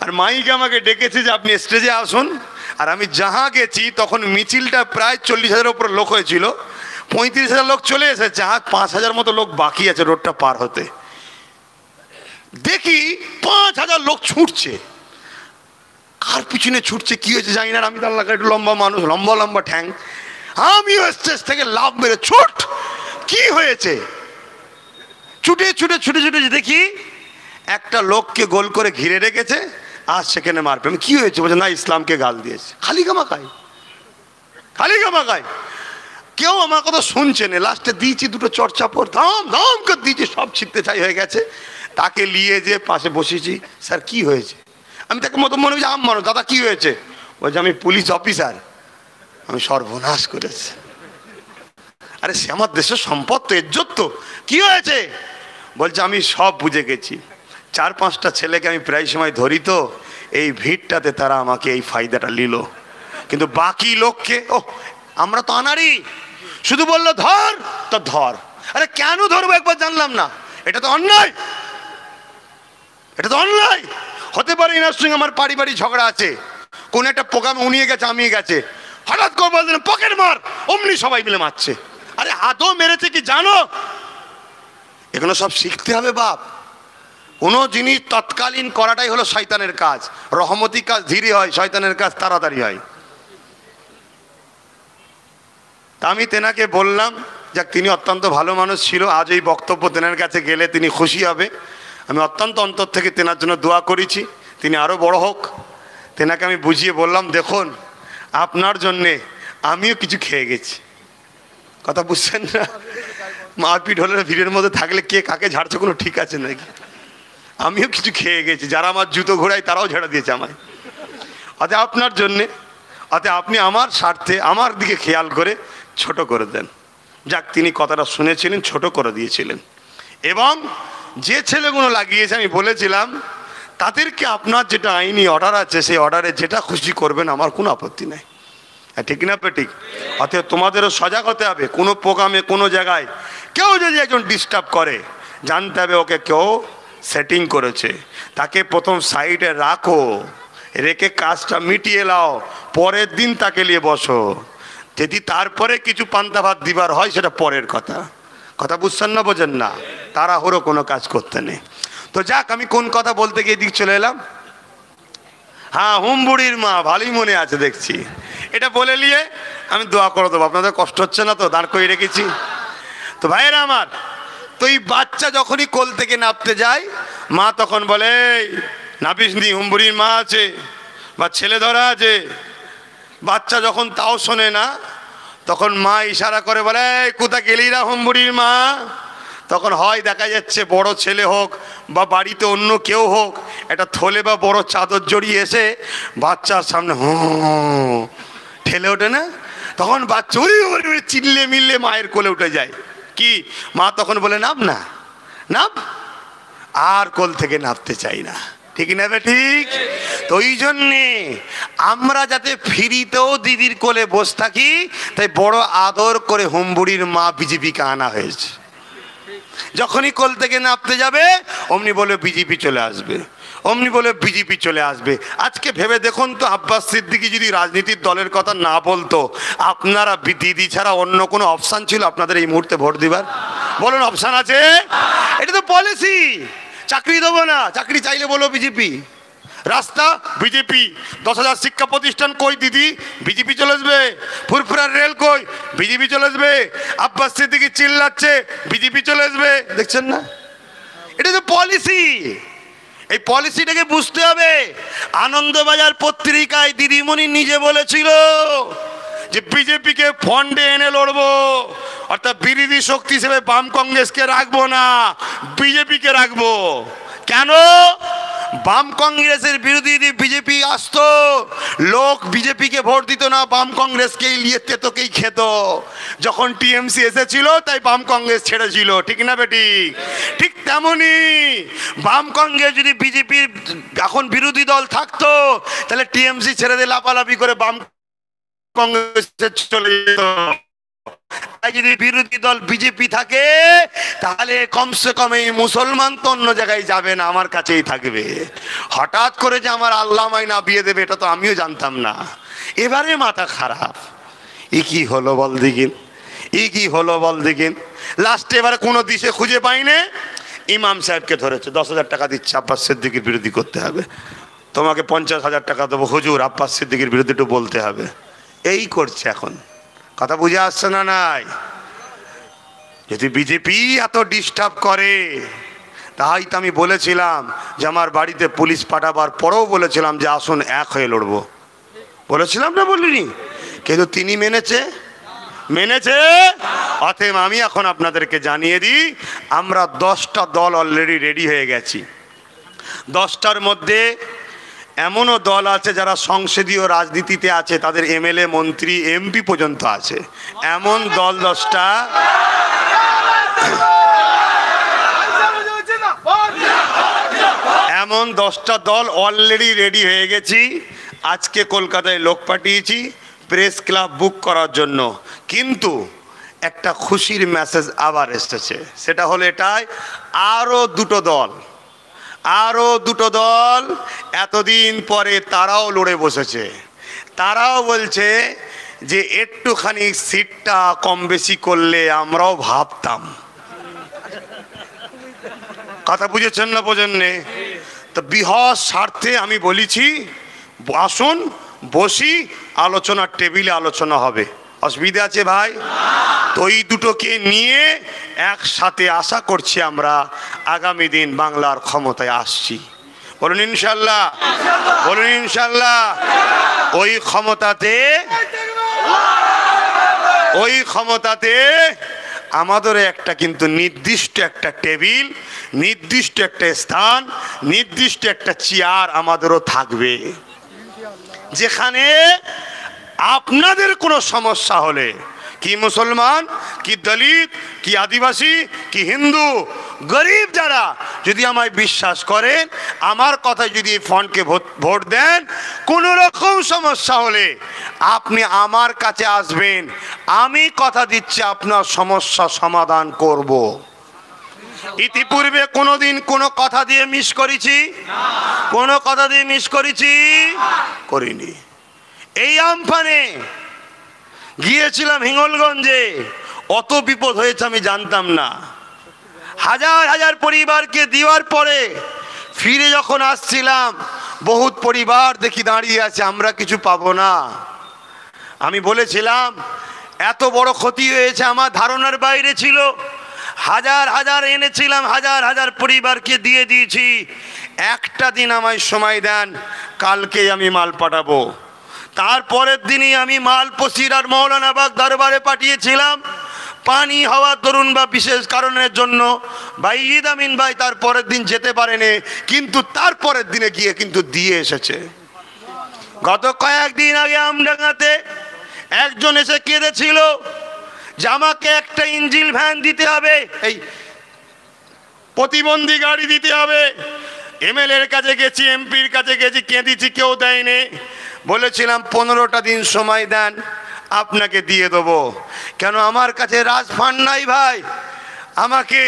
আর মাইকে আমাকে ডেকেছে যে আপনি স্টেজে আসুন। আর আমি যাহা গেছি তখন মিছিলটা প্রায় 40,000-এর উপর লোক হয়েছিল, 35,000 লোক চলে এসেছে, 5,000 মতো লোক বাকি আছে রোডটা পার হতে। দেখি 5,000 লোক ছুটছে, কার পিছনে ছুটছে কি হয়েছে জানি না। আমি তো আল্লাহ, একটু লম্বা মানুষ, লম্বা লম্বা ঠ্যাং, আমিও স্টেজ থেকে লাভ মেরে ছুট। কি হয়েছে? ছুটে ছুটে ছুটে ছুটে দেখি একটা লোককে গোল করে ঘিরে রেখেছে, আর সেখানে মারবে। আমি কি হয়েছে? বলছে না, ইসলামকে গাল দিয়েছে। খালি গামাকাই, খালি গামাকাই, কেউ আমার কথা শুনছে না। লাস্টে দিয়েছি দুটো চড়চাপড়, ধাম ধাম করে দিয়েছি, সব ছিটতে চাই হয়ে গেছে। তাকে নিয়ে যে পাশে বসেছি, স্যার কি হয়েছে? আমি তাকে মতো মনে হচ্ছে আম মানো, দাদা কি হয়েছে? বলছে আমি পুলিশ অফিসার, আমি সর্বনাশ করেছি। আরে সে আমার দেশের সম্পদ তো, ইজ্জত তো, কি হয়েছে? বলছে আমি সব বুঝে গেছি, 4-5টা ছেলেকে আমি প্রায় সময় ধরি, তো এই ভিড়টাতে তারা আমাকে এই ফায়দাটা নিল, কিন্তু বাকি লোককে ও আমরা তো আনারি। শুধু বললো ধর তো ধর, আরে কেন ধরবো একবার জানলাম না, এটা তো অন্যায়, এটা তো অন্যায়। হতে পারে এনার সঙ্গে আমার পারিবারিক ঝগড়া আছে, কোন একটা প্রোগ্রামে উনিয়ে গেছে আমিয়ে গেছে, হঠাৎ করে বললেন পকেট মার, অমনি সবাই মিলে মারছে। আরে হাতও মেরেছে কি জানো? এগুলো সব শিখতে হবে বাপ। কোনো জিনিস তৎকালীন করাটাই হলো শয়তানের কাজ। রহমতি কাজ ধীরে হয়, শয়তানের কাজ তাড়াতাড়ি হয়। তা আমি তেনাকে বললাম, যাক তিনি অত্যন্ত ভালো মানুষ ছিল, আজ এই বক্তব্য তেনার কাছে গেলে তিনি খুশি হবে। আমি অত্যন্ত অন্তর থেকে তেনার জন্য দোয়া করেছি, তিনি আরও বড় হোক। তেনাকে আমি বুঝিয়ে বললাম, দেখুন আপনার জন্যে আমিও কিছু খেয়ে গেছি। কথা বুঝছেন না? মারপিট হলে ভিড়ের মধ্যে থাকলে কে কাকে ঝাড়ছে কোনো ঠিক আছে নাকি? আমিও কিছু খেয়ে গেছি, যারা আমার জুতো ঘোরায় তারাও ঝাড়া দিয়েছে আমায়। অতএব আপনার জন্যে, অতএব আপনি আমার স্বার্থে আমার দিকে খেয়াল করে ছোট করে দেন। যাক, তিনি কথাটা শুনেছিলেন, ছোট করে দিয়েছিলেন। এবং যে ছেলেগুলো লাগিয়েছে আমি বলেছিলাম তাদেরকে আপনার যেটা আইনি অর্ডার আছে সেই অর্ডারে যেটা খুশি করবেন, আমার কোনো আপত্তি নেই। ঠিক না ঠিক? অতএব তোমাদেরও সজাগ হতে হবে। কোনো প্রোগ্রামে কোনো জায়গায় কেউ যদি একজন ডিস্টার্ব করে, জানতে হবে ওকে কেউ সেটিং করেছে। তাকে প্রথম সাইডে রাখো, রেখে কাজটা মিটিয়ে নাও, পরের দিন তাকে নিয়ে বসো। যদি তারপরে কিছু পান্তা ভাত দিবার হয় সেটা পরের কথা। কথা বুঝছেন না, বোঝেন না? তাড়াহুড়ো কোনো কাজ করতে নেই। তো যাক, আমি কোন কথা বলতে গিয়ে দিক চলে এলাম। হ্যাঁ, হুমবুড়ির মা, ভালোই মনে আছে দেখছি। এটা বলে নিয়ে আমি দোয়া করে দেবো, আপনাদের কষ্ট হচ্ছে না তো? দাঁড় করে রেখেছি তো ভাইয়েরা আমার। তো এই বাচ্চা যখনই কোল থেকে নামতে যায়, মা তখন বলে নাপিস নি, হুমবুড়ির মা আছে বা ছেলে ধরা আছে। বাচ্চা যখন তাও শোনে না, তখন মা ইশারা করে বলে কোথা গেলি না হুমবুড়ির মা। তখন হয় দেখা যাচ্ছে বড় ছেলে হোক বা বাড়িতে অন্য কেউ হোক, একটা থলে বা বড় চাদর জড়িয়ে এসে বাচ্চার সামনে ঠেলে ওঠে না, তখন বাচ্চা উড়ি চিল্লে মিললে মায়ের কোলে উঠে যায়। কি মা তখন বলে নাম না, নাম। আর কোল থেকে নামতে চাই না। ঠিক না বে ঠিক? তো ওই জন্যে আমরা যাতে ফ্রিতেও দিদির কোলে বসে থাকি, তাই বড় আদর করে হুমবুড়ির মা বিজেপিকে আনা হয়েছে। যখনই কোল থেকে নামতে যাবে অমনি বলে বিজেপি চলে আসবে, অমনি বলে বিজেপি চলে আসবে। আজকে ভেবে দেখুন তো, আব্বাস সিদ্দিকী যদি রাজনীতির দলের কথা না বলতো, আপনারা দিদি ছাড়া অন্য কোনো অপশান ছিল আপনাদের এই মুহূর্তে ভোট দিবার? বলুন, অপশান আছে? এটা তো পলিসি। চাকরি দেবো না, চাকরি চাইলে বলো বিজেপি। রাস্তা বিজেপি। 10,000 শিক্ষা প্রতিষ্ঠান কই দিদি? বিজেপি চলে আসবে। ফুরফুরার রেল কই? বিজেপি চলে আসবে। আব্বাস সিদ্দিকী চিল্লাচ্ছে, বিজেপি চলে আসবে। দেখছেন না? এটা তো পলিসি। এই পলিসিটাকে বুঝতে হবে। আনন্দবাজার পত্রিকায় দিদিমণি নিজে বলেছিল যে বিজেপিকে ফন্ডে এনে লড়বো, অর্থাৎ বিরোধী শক্তি হিসেবে বাম কংগ্রেসকে রাখবো না, বিজেপিকে রাখবো। কেন? বাম কংগ্রেসের বিরোধী বিজেপি আসতো, লোক বিজেপিকে ভোট দিত না, বাম কংগ্রেসকেই নিয়ে তেতোকেই খেত। যখন টিএমসি এসেছিল তাই বাম কংগ্রেস ছেড়েছিল। ঠিক না বেটি? ঠিক তেমনি বাম কংগ্রেস যদি বিজেপির এখন বিরোধী দল থাকতো, তাহলে টিএমসি ছেড়ে দিয়ে লাফালাফি করে বাম কংগ্রেসে চলে যেত। যদি বিরোধী দল বিজেপি থাকে, তাহলে কমসে কম এই মুসলমান তো অন্য জায়গায় যাবে না, আমার কাছেই থাকবে। হঠাৎ করে যে আমার আল্লাহ মাইনা বিয়ে দেবে, এটা তো আমিও জানতাম না। এবারে মাথা খারাপ। ই কি হলো বল দিকিন, ই কি হলো বল দিকিন। লাস্টে এবারে কোনো দিশে খুঁজে পাইনে, ইমাম সাহেবকে ধরেছে। 10,000 টাকা দিচ্ছে, আব্বাস সিদ্দিকীর বিরোধী করতে হবে। তোমাকে 50,000 টাকা দেবো, হুজুর আব্বাস সিদ্দিকীর বিরুদ্ধে একটু বলতে হবে। এই করছে এখন। কথা বুঝে আসছে না? নাই? যদি বিজেপি এত ডিস্টার্ব করে, তাই তো আমি বলেছিলাম যে আমার বাড়িতে পুলিশ পাঠাবার পরেও বলেছিলাম যে আসুন এক হয়ে লড়বো। বলেছিলাম না, বলিনি? কিন্তু তিনি মেনেছে, মেনেছে। অতএব আমি এখন আপনাদেরকে জানিয়ে দিই, আমরা 10টা দল অলরেডি রেডি হয়ে গেছি। 10টার মধ্যে এমনও দল আছে যারা সংসদীয় রাজনীতিতে আছে, তাদের এমএলএ মন্ত্রী এমপি পর্যন্ত আছে। এমন দল 10টা। এমন 10টা দল অলরেডি রেডি হয়ে গেছি। আজকে কলকাতায় লোক পাঠিয়েছি প্রেস ক্লাব বুক করার জন্য। কিন্তু একটা খুশির মেসেজ আবার এসেছে, সেটা হলো এটাই, আরও দুটো দল এতদিন পরে তারাও লড়ে বসেছে। তারাও বলছে যে একটুখানি সিটটা কম বেশি করলে আমরাও ভাবতাম। কথা বুঝেছেন না বোঝেননি? তো বৃহৎ স্বার্থে আমি বলেছি আসুন বসি, আলোচনার টেবিলে আলোচনা হবে। অসুবিধা আছে ভাই? তো এই দুটোকে নিয়ে একসাথে আশা করছি আমরা আগামী দিন বাংলার ক্ষমতায় আসছি। বলুন ইনশাল্লাহ, বলুন ইনশাল্লাহ। ওই ক্ষমতাতে আমাদের একটা কিন্তু নির্দিষ্ট একটা টেবিল, নির্দিষ্ট একটা স্থান, নির্দিষ্ট একটা চেয়ার আমাদেরও থাকবে, যেখানে আপনাদের কোনো সমস্যা হলে, কি মুসলমান, কি দলিত, কি আদিবাসী, কি হিন্দু, গরিব যারা যদি আমায় বিশ্বাস করেন, আমার কথায় যদি এই ফন্ডকে ভোট দেন, কোনো রকম সমস্যা হলে আপনি আমার কাছে আসবেন, আমি কথা দিচ্ছি আপনার সমস্যা সমাধান করব। ইতিপূর্বে কোনোদিন কোনো কথা দিয়ে মিস করেছি? কোনো কথা দিয়ে মিস করেছি? করিনি। এই আমফানে গিয়েছিলাম হিঙ্গলগঞ্জে, অত বিপদ হয়েছে আমি জানতাম না। হাজার হাজার পরিবারকে দেওয়ার পরে ফিরে যখন আসছিলাম, বহুত পরিবার দেখি দাঁড়িয়ে আছে, আমরা কিছু পাবো না। আমি বলেছিলাম এত বড় ক্ষতি হয়েছে, আমার ধারণার বাইরে ছিল। হাজার হাজার এনেছিলাম, হাজার হাজার পরিবারকে দিয়ে দিয়েছি। একটা দিন আমায় সময় দেন, কালকেই আমি মাল পাঠাবো। তারপরের দিনই আমি মাল পসিরার মৌলানাবাগ দরবারে পাঠিয়েছিলাম। পানি হওয়ার দরুন বা বিশেষ কারণের জন্য ভাই ঈদ আমিন ভাই তার পরের দিন যেতে পারেনি, কিন্তু তারপরের দিনে গিয়ে কিন্তু দিয়ে এসেছে। গত কয়েকদিন আগে আমডাঙ্গাতে একজন এসে কেঁদেছিল যে আমাকে একটা ইঞ্জিল ভ্যান দিতে হবে, এই প্রতিবন্ধী গাড়ি দিতে হবে। এমএলএর কাছে গেছি, এমপির কাছে গেছি, কেঁদেছি, কেউ দেয়নি। বলেছিলাম 15টা দিন সময় দেন, আপনাকে দিয়ে দেবো। কেন আমার কাছে রাজ ফান্ড নাই ভাই, আমাকে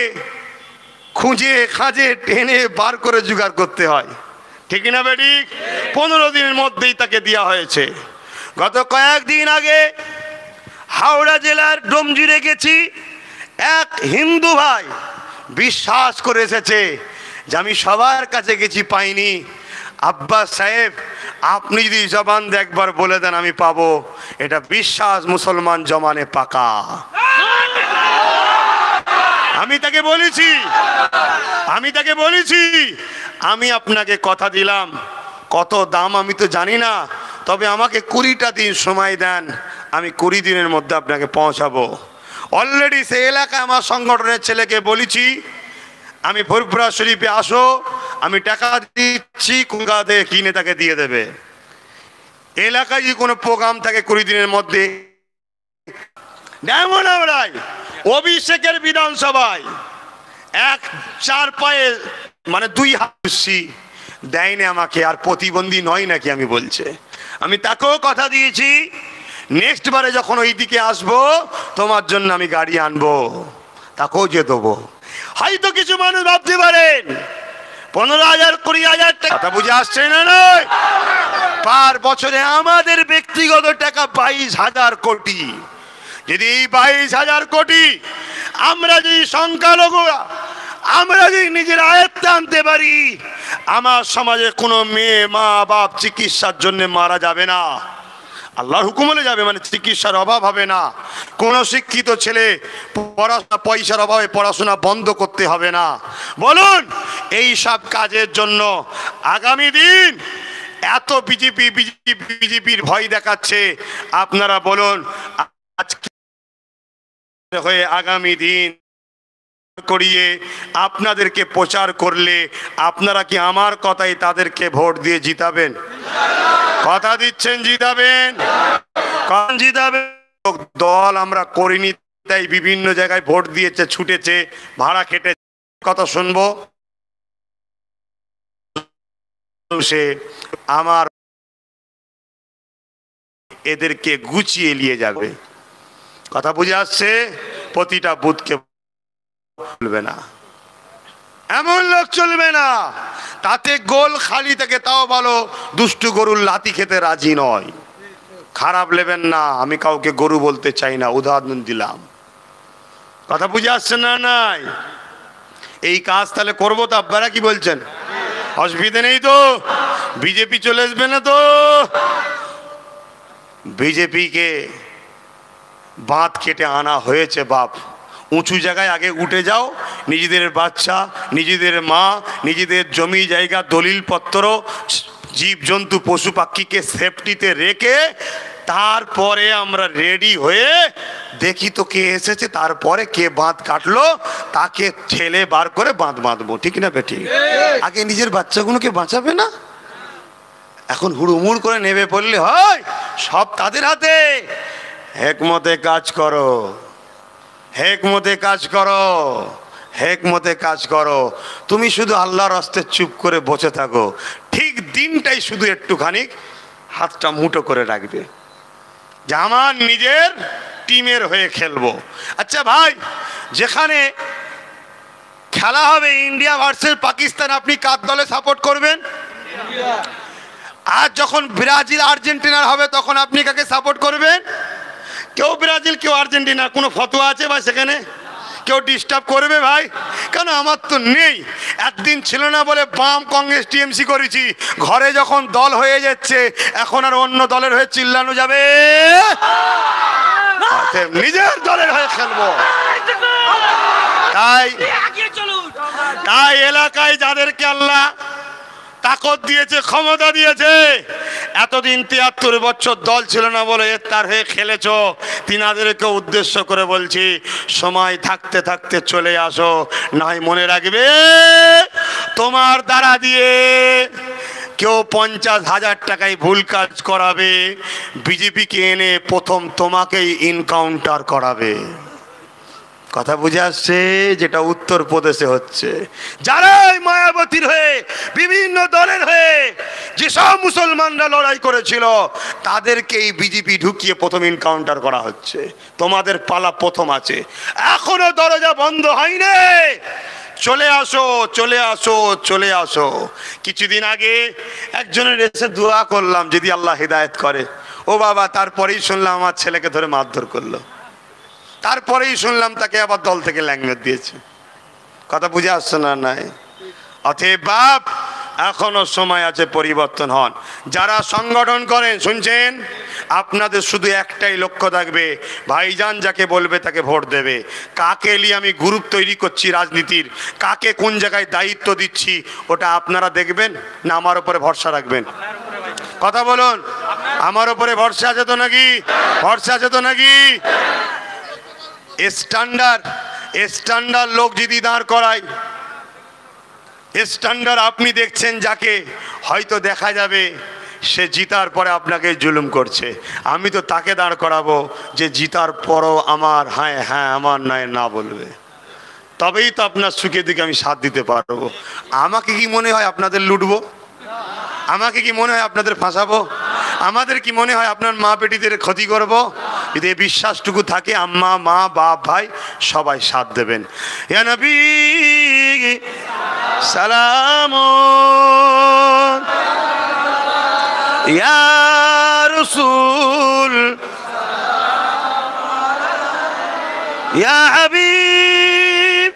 খুঁজে খাঁজে টেনে বার করে জোগাড় করতে হয়, ঠিক না বেটি? 15 দিনের মধ্যেই তাকে দেওয়া হয়েছে। গত কয়েকদিন আগে হাওড়া জেলার ডোমজুড়ে গেছি, এক হিন্দু ভাই বিশ্বাস করে এসেছে যে আমি সবার কাছে গেছি, পাইনি। আব্বাস সাহেব আপনি যদি জবান দিয়ে একবার বলে দেন আমি পাবো, এটা বিশ্বাস মুসলমান জমানে পাকা। আমি তাকে বলেছি আমি আপনাকে কথা দিলাম, কত দাম আমি তো জানি না, তবে আমাকে 20টা দিন সময় দেন, আমি 20 দিনের মধ্যে আপনাকে পৌঁছাবো। অলরেডি সে এলাকায় আমার সংগঠনের ছেলেকে বলেছি আমি ফুরফুরা শরীফে আসো, আমি টাকা দিচ্ছি, কলকাতা থেকে কিনে তাকে দিয়ে দেবে। এলাকায় যদি কোনো প্রোগ্রাম থাকে 20 দিনের মধ্যে, অভিষেকের বিধানসভায় 1-4 পায়ে মানে 2 হাত দেয়নি আমাকে, আর প্রতিবন্ধী নয় নাকি আমি বলছে। আমি তাকেও কথা দিয়েছি নেক্সট বারে যখন ওই দিকে আসবো তোমার জন্য আমি গাড়ি আনবো, তাকেও যে দেবো। হয়তো কিছু মানুষ ভাবতে পারেন 15,000 20,000 টাকা বুঝে আসছে না, নয় পার বছরে আমাদের ব্যক্তিগত টাকা 22,000 কোটি। যদি এই 22,000 কোটি আমরা যদি সংখ্যালঘুরা আমরা যদি নিজের আয়ত্তে আনতে পারি, আমার সমাজে কোনো মেয়ে মা বাপ চিকিৎসার জন্য মারা যাবে না, আল্লাহর হুকুম হলে যাবে, মানে চিকিৎসার অভাব হবে না। কোনো শিক্ষিত ছেলে পয়সার অভাবে পড়াশোনা বন্ধ করতে হবে না। বলুন এই সব কাজের জন্য আগামী দিন এত বিজেপির ভয় দেখাচ্ছে, আপনারা বলুন আজকে হয়ে আগামী দিন করিয়ে আপনাদেরকে প্রচার করলে আপনারা কি আমার কথাই তাদেরকে ভোট দিয়ে জিতাবেন? কথা দিচ্ছেন জিতাবেন? কোন জিতাবেন? দল আমরা করিনি, তাই বিভিন্ন জায়গায় ভোট দিয়েছে, ছুটেছে, ভাড়া কেটে কথা শুনবো। সে আমার এদেরকে গুছিয়ে নিয়ে যাবে। কথা বুঝে আসছে? প্রতিটা বুথকে বলবে না, এমন লোক চলবে না তাতে গোল খালি থেকে, তাও ভালো দুষ্টু গরুর লাথি খেতে রাজি নয়। খারাপ নেবেন না, আমি কাউকে গরু বলতে চাই না, উদাহরণ দিলাম। কথা বুঝে আসছে না? নাই এই কাজ তাহলে করবো তো? আপনারা কি বলছেন? অসুবিধা নেই তো? বিজেপি চলে আসবে না তো? বিজেপিকে বাঁধ কেটে আনা হয়েছে বাপ। উঁচু জায়গায় আগে উঠে যাও, নিজেদের বাচ্চা, নিজেদের মা, নিজেদের জমি জায়গা, দলিলপত্র, জীবজন্তু, পশু পাখিকে সেফটিতে রেখে তারপরে আমরা রেডি হয়ে দেখি তো কে এসেছে, তারপরে কে বাঁধ কাটলো তাকে ঠেলে বার করে বাঁধ বাঁধবো। ঠিক না বেটি? আগে নিজের বাচ্চাগুলোকে বাঁচাবে না? এখন হুড়ুমুড় করে নেমে পড়লে হয়? সব তাদের হাতে। হেকমতে কাজ করো, হেকমতে কাজ করো, হেকমতে কাজ করো। তুমি শুধু আল্লাহর রাস্তে চুপ করে বসে থাকো, ঠিক দিনটাই শুধু একটুখানি হাতটা মুঠো করে রাখবে যে আমার নিজের টিমের হয়ে খেলবো। আচ্ছা ভাই, যেখানে খেলা হবে ইন্ডিয়া ভার্সেস পাকিস্তান, আপনি কার দলে সাপোর্ট করবেন? আর যখন ব্রাজিল আর্জেন্টিনার হবে তখন আপনি কাকে সাপোর্ট করবেন? কেউ ব্রাজিল, কেউ আর্জেন্টিনা। কোনো ফতোয়া আছে ভাই সেখানে? কেউ ডিস্টার্ব করবে ভাই? কেন? আমার তো নেই। একদিন ছিল না বলে বাম, কংগ্রেস, টিএমসি করেছি, ঘরে যখন দল হয়ে যাচ্ছে এখন আর অন্য দলের হয়ে চিল্লানো যাবে? নিজের দলের হয়ে খেলবো। তাই এলাকায় যাদেরকে আল্লাহ তাকত দিয়েছে, ক্ষমতা দিয়েছে, এতদিন 73 বছর দল ছিল না বলে তার হয়ে খেলেছ, তিনাদেরকে উদ্দেশ্য করে বলছি, সময় থাকতে থাকতে চলে আসো। নাই মনে রাখবে তোমার দ্বারা দিয়ে কেউ 50,000 টাকায় ভুল কাজ করাবে, বিজেপিকে এনে প্রথম তোমাকেই ইনকাউন্টার করাবে। কথা বুঝে আসছে? যেটা উত্তরপ্রদেশে হচ্ছে। যারাই মায়াবতীর হয়ে, বিভিন্ন দলের হয়ে যেসব মুসলমানরা লড়াই করেছিল তাদেরকেই বিজেপি ঢুকিয়ে প্রথম ইনকাউন্টার করা হচ্ছে। তোমাদের পালা প্রথম আছে, এখনো দরজা বন্ধ হয়নি। চলে আসো, চলে আসো, চলে আসো। কিছুদিন আগে একজনের এসে দোয়া করলাম যদি আল্লাহ হিদায়েত করে। ও বাবা, তারপরেই শুনলাম আমার ছেলেকে ধরে মারধর করলো, তারপরেই শুনলাম তাকে আবার দল থেকে ল্যাঙ্গুয়েজ দিয়েছে। কথা বুঝে আসছে না? নাই। অতএব বাপ, এখনো সময় আছে, পরিবর্তন হন। যারা সংগঠন করেন, শুনছেন, আপনাদের শুধু একটাই লক্ষ্য থাকবে, ভাইজান যাকে বলবে তাকে ভোট দেবে। কাকে নিয়ে আমি গ্রুপ তৈরি করছি রাজনীতির, কাকে কোন জায়গায় দায়িত্ব দিচ্ছি, ওটা আপনারা দেখবেন না আমার উপরে ভরসা রাখবেন? কথা বলুন, আমার উপরে ভরসা আছে তো নাকি? ভরসা আছে তো নাকি? স্ট্যান্ডার্ড লোক যদি দাঁড় করায়, স্ট্যান্ডার্ড আপনি দেখছেন যাকে, হয়তো দেখা যাবে সে জিতার পরে আপনাকে জুলুম করছে, আমি তো তাকে দাঁড় করাবো যে জিতার পরও আমার হ্যাঁ হ্যাঁ, আমার নয় না বলবে। তবেই তো আপনার সুখের দিকে আমি সাথ দিতে পারবো। আমাকে কি মনে হয় আপনাদের লুটবো? আমাকে কি মনে হয় আপনাদের ফাঁসাবো? আমাদের কি মনে হয় আপনার মা বেটিদের ক্ষতি করব? যদি এই বিশ্বাসটুকু থাকে, আম্মা, মা, বাপ, ভাই সবাই সাথ দেবেন। ইয়া নবী সালাম, ইয়া রাসূল, ইয়া হাবিব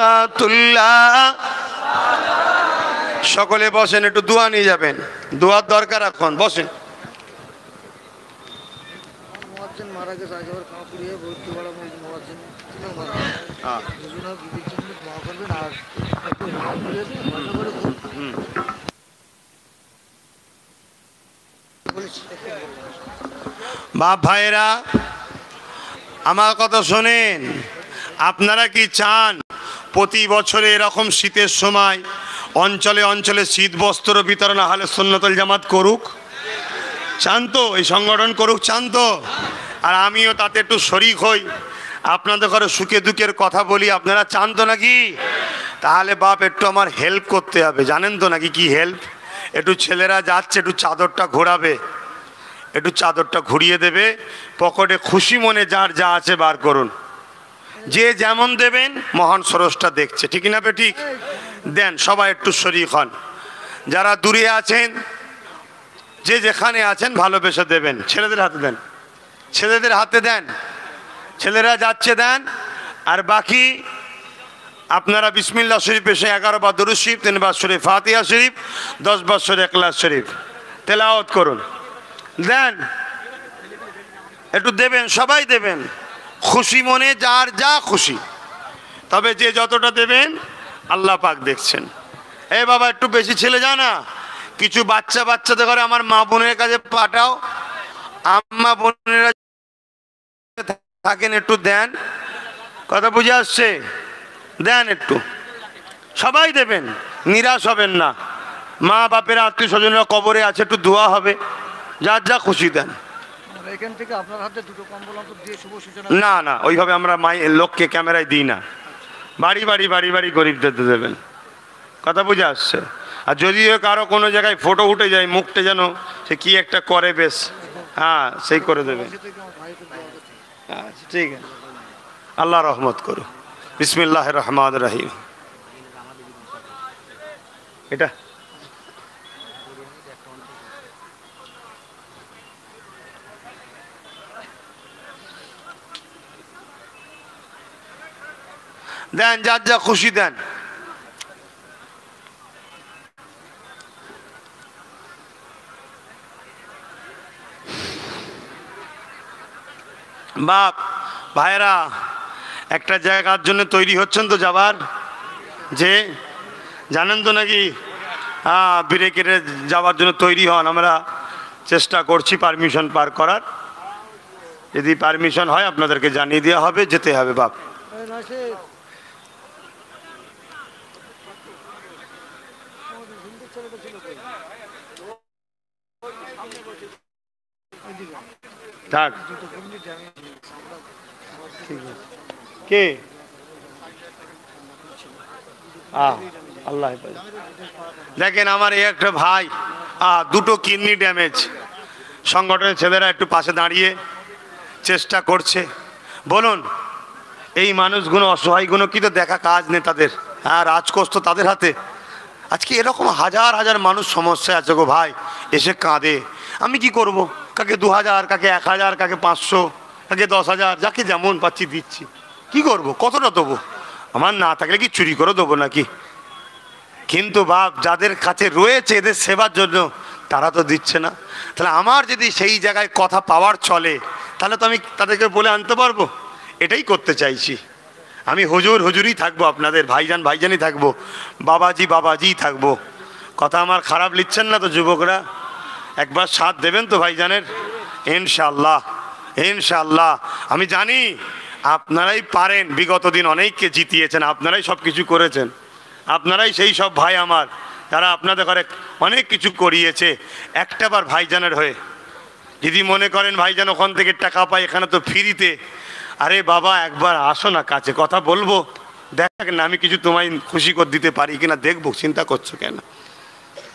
সালাওয়াতুল্লাহ। সকলে বসেন, একটু দোয়া নিয়ে যাবেন, দোয়ার দরকার এখন। বসেন। বাপ ভাইয়েরা, আমার কথা শোনেন। আপনারা কি চান প্রতি বছরে এরকম শীতের সময় অঞ্চলে অঞ্চলে শীত বস্ত্র বিতরণ আহলে সুন্নাতুল জামাত করুক? চান তো? এই সংগঠন করুক, চান তো? আর আমিও তাতে একটু শরিক হই, আপনাদের ঘরে সুখে দুঃখের কথা বলি। আপনারা চান তো নাকি? তাহলে বাপ একটু আমার হেল্প করতে হবে, জানেন তো নাকি কি হেল্প? একটু ছেলেরা যাচ্ছে, একটু চাদরটা ঘোরাবে, একটু চাদরটা ঘুরিয়ে দেবে। পকেটে খুশি মনে যার যা আছে বার করুন। যে যেমন দেবেন মহান স্রষ্টা দেখছে, ঠিক না বে ঠিক? দেন সবাই একটু শরীক হন। যারা দূরে আছেন, যে যেখানে আছেন ভালোবেসে দেবেন। ছেলেদের হাতে দেন, ছেলেদের হাতে দেন, ছেলেরা যাচ্ছে দেন। আর বাকি আপনারা বিসমিল্লাহ শরীফ এসে 11 বার দরুদ শরীফ, 3 বার সূরা ফাতিহা শরীফ, 10 বার সূরা ইখলাস শরীফ তেলাওয়াত করুন। দেন, একটু দেবেন, সবাই দেবেন খুশি মনে, যার যা খুশি। তবে যে যতটা দেবেন আল্লাহ পাক দেখছেন। এ বাবা একটু বেশি ছেলে যা না, কিছু বাচ্চাদের ঘরে আমার মা বোনের কাছে পাঠাও, আম্মা বোনেরা থাকেন, একটু দেন। কথা বুঝে আসছে? দেন একটু, সবাই দেবেন, নিরাশ হবেন না। মা বাপেরা আত্মীয় স্বজনরা কবরে আছে, একটু দোয়া হবে, যার যা খুশি দেন।
এখান থেকে আপনার হাতে দুটো কম্বল অন্তত দিয়ে শুভ সূচনা।
না না, ওইভাবে আমরা লোককে ক্যামেরায় দিই না। বাড়ি বাড়ি বাড়ি বাড়ি গরিবদের দেবেন। কথা বুঝে আসছে? আর যদিও কারো কোনো জায়গায় ফটো উঠে যায়, মুখটা যেন সে কি একটা করে, বেশ, হ্যাঁ সেই করে দেবে। আচ্ছা ঠিক আছে, আল্লাহ রহমত করো। বিসমিল্লাহির রহমানির রহিম। এটা দেন, যার যা খুশি দেন। বাপ ভাইরা একটা জায়গার জন্য তৈরি হচ্ছেন তো যাবার, যে জানেন তো নাকি? হ্যাঁ, ব্রেকেটে যাওয়ার জন্য তৈরি হন। আমরা চেষ্টা করছি পারমিশন পার করার। যদি পারমিশন হয় আপনাদেরকে জানিয়ে দেওয়া হবে, যেতে হবে বাপ। থাক, কে আল্লাহ দেখেন, আমার এই একটা ভাই দুটো কিডনি ড্যামেজ, সংগঠনের ছেলেরা একটু পাশে দাঁড়িয়ে চেষ্টা করছে। বলুন, এই মানুষগুলো অসহায়গুলো কি তো দেখা কাজ নেই তাদের? হ্যাঁ, রাজকোষ তো তাদের হাতে। আজকে এরকম হাজার হাজার মানুষ সমস্যায় আছে গো ভাই, এসে কাঁদে। আমি কি করব? কাকে 2000, কাকে 1000, কাকে 500, কাকে 10,000, যাকে যেমন পাচ্ছি দিচ্ছি। কি করব? কতটা দেবো? আমার না থাকলে কি চুরি করে দেবো নাকি? কিন্তু বাপ, যাদের কাছে রয়েছে এদের সেবার জন্য, তারা তো দিচ্ছে না। তাহলে আমার যদি সেই জায়গায় কথা পাওয়ার চলে, তাহলে তো আমি তাদেরকে বলে আনতে পারবো। এটাই করতে চাইছি। আমি হুজুরই থাকবো, আপনাদের ভাইজান ভাইজানই থাকবো, বাবাজিই থাকবো। কথা আমার খারাপ লিখছেন না তো যুবকরা? একবার সাথ দেবেন তো ভাইজানের? ইনশাআল্লাহ, ইনশাআল্লাহ। আমি জানি আপনারাই পারেন, বিগত দিন অনেককে জিতিয়েছেন, আপনারাই সব কিছু করেছেন, আপনারাই সেই সব ভাই আমার যারা আপনাদের ঘরে অনেক কিছু করিয়েছে। একটাবার ভাইজানের হয়ে যদি মনে করেন ভাইজান ওখান থেকে টাকা পায়, এখানে তো ফ্রিতে, আরে বাবা একবার আসো না কাছে, কথা বলবো, দেখ না আমি কিছু তোমায় খুশি করে দিতে পারি কিনা দেখবো। চিন্তা করছো কেন?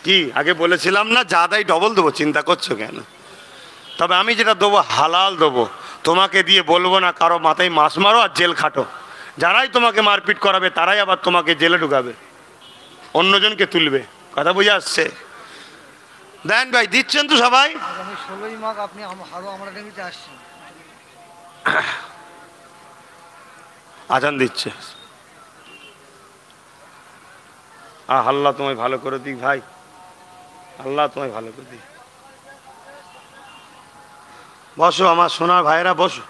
কি আগে বলেছিলাম না, যা দাই ডবল দেবো, চিন্তা করছো কেন? তবে আমি যেটা দেবো হালাল দেবো। তোমাকে দিয়ে বলবো না কারো মাথায় মাছ মারো আর জেল খাটো। যারাই তোমাকে মারপিট করাবে তারাই আবার তোমাকে জেলে ঢুকাবে, অন্যজনকে তুলবে। কথা বুঝে আসছে? দেন ভাই, দিচ্ছেন তো সবাই?
আমি 16ই মাঘ আপনি আরো আমরা ডেঙ্গিতে আসছি।
আজান দিচ্ছে। আল্লাহ তোমায় ভালো করে দিক ভাই, আল্লাহ তোমায় ভালো করে দিক। বসো আমার সোনার ভাইয়েরা, বসো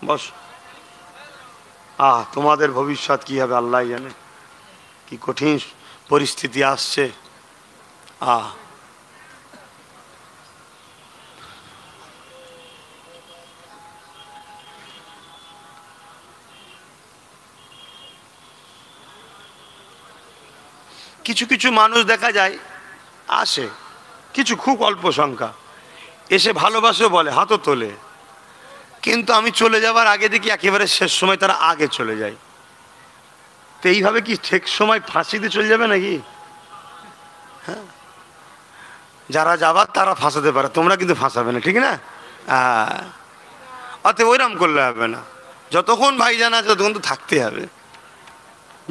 বসো। তোমাদের ভবিষ্যৎ কি হবে আল্লাহ জানে। কি কঠিন পরিস্থিতি আসছে। কিছু কিছু মানুষ দেখা যায় আসে, কিছু খুব অল্প সংখ্যা, এসে ভালোবাসে বলে, হাতও তোলে, কিন্তু আমি চলে যাবার আগে দেখি একেবারে শেষ সময় তারা আগে চলে যায়। তো এইভাবে কি ঠিক সময় ফাঁসিতে চলে যাবে নাকি? হ্যাঁ, যারা যাবার তারা ফাঁসাতে পারে, তোমরা কিন্তু ফাঁসাবে না, ঠিক না? হ্যাঁ, অতএব ওইরকম করলে হবে না। যতক্ষণ ভাইজান আছে ততক্ষণ তো থাকতে হবে।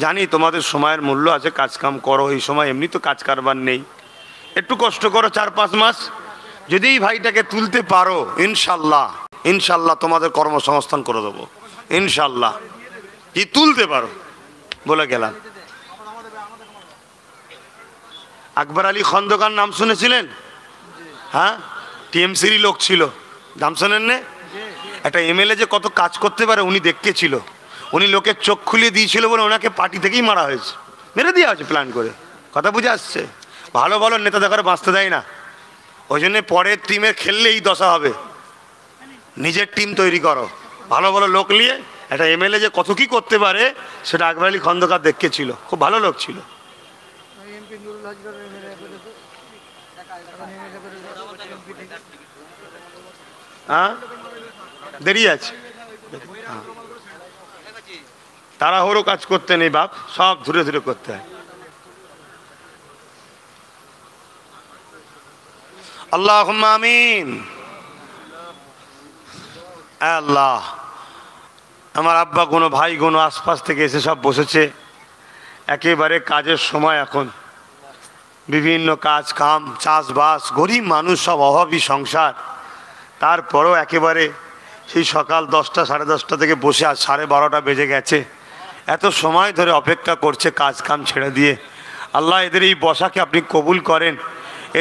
জানি তোমাদের সময়ের মূল্য আছে, কাজকাম করো, এই সময় এমনি তো কাজ কারবার নেই, একটু কষ্ট করো 4-5 মাস। যদি এই ভাইটাকে তুলতে পারো, ইনশাল্লাহ ইনশাল্লাহ তোমাদের কর্মসংস্থান করে দেবো, ইনশাল্লাহ। কি তুলতে পারো বলে গেলাম। আকবর আলী খন্দকার নাম শুনেছিলেন? হ্যাঁ, টিএমসির লোক ছিল, নাম শোনেন না? একটা এমএলএ যে কত কাজ করতে পারে উনি দেখতেছিল। উনি লোকের চোখ খুলিয়ে দিয়েছিল বলে ওনাকে পার্টি থেকেই মারা হয়েছে, মেরে দেওয়া হয়েছে প্ল্যান করে। কথা বুঝে আসছে? ভালো ভালো নেতা দেখার বাঁচতে দেয় না, ওই জন্যে পরের টিমে খেললে এই দশা হবে। নিজের টিম তৈরি করো, ভালো ভালো লোক নিয়ে। একটা এমএলএ যে কত কি করতে পারে সেটা আকবর আলী খন্দকার দেখেছিল, খুব ভালো লোক ছিল।
এমপি নুরুল হাজরা এমএলএ করেছে, এখন এমএলএ করেছে এমপি থেকে।
হ্যাঁ, দেরি আছে। হ্যাঁ, তাড়াহুড়ো কাজ করতে নেই বাপ, সব ধীরে ধীরে করতে হয়। আল্লাহুম্মা আমিন। আল্লাহ, আমার আব্বা কোনো ভাই কোনো আশপাশ থেকে এসে সব বসেছে, একেবারে কাজের সময় এখন, বিভিন্ন কাজ কাম, চাষবাস, গরিব মানুষ, সব অভাবী সংসার। তারপরও একেবারে সেই সকাল 10টা 10:30 থেকে বসে, আজ 12:30 বেজে গেছে, এত সময় ধরে অপেক্ষা করছে কাজ কাম ছেড়ে দিয়ে। আল্লাহ, এদের এই বসাকে আপনি কবুল করেন,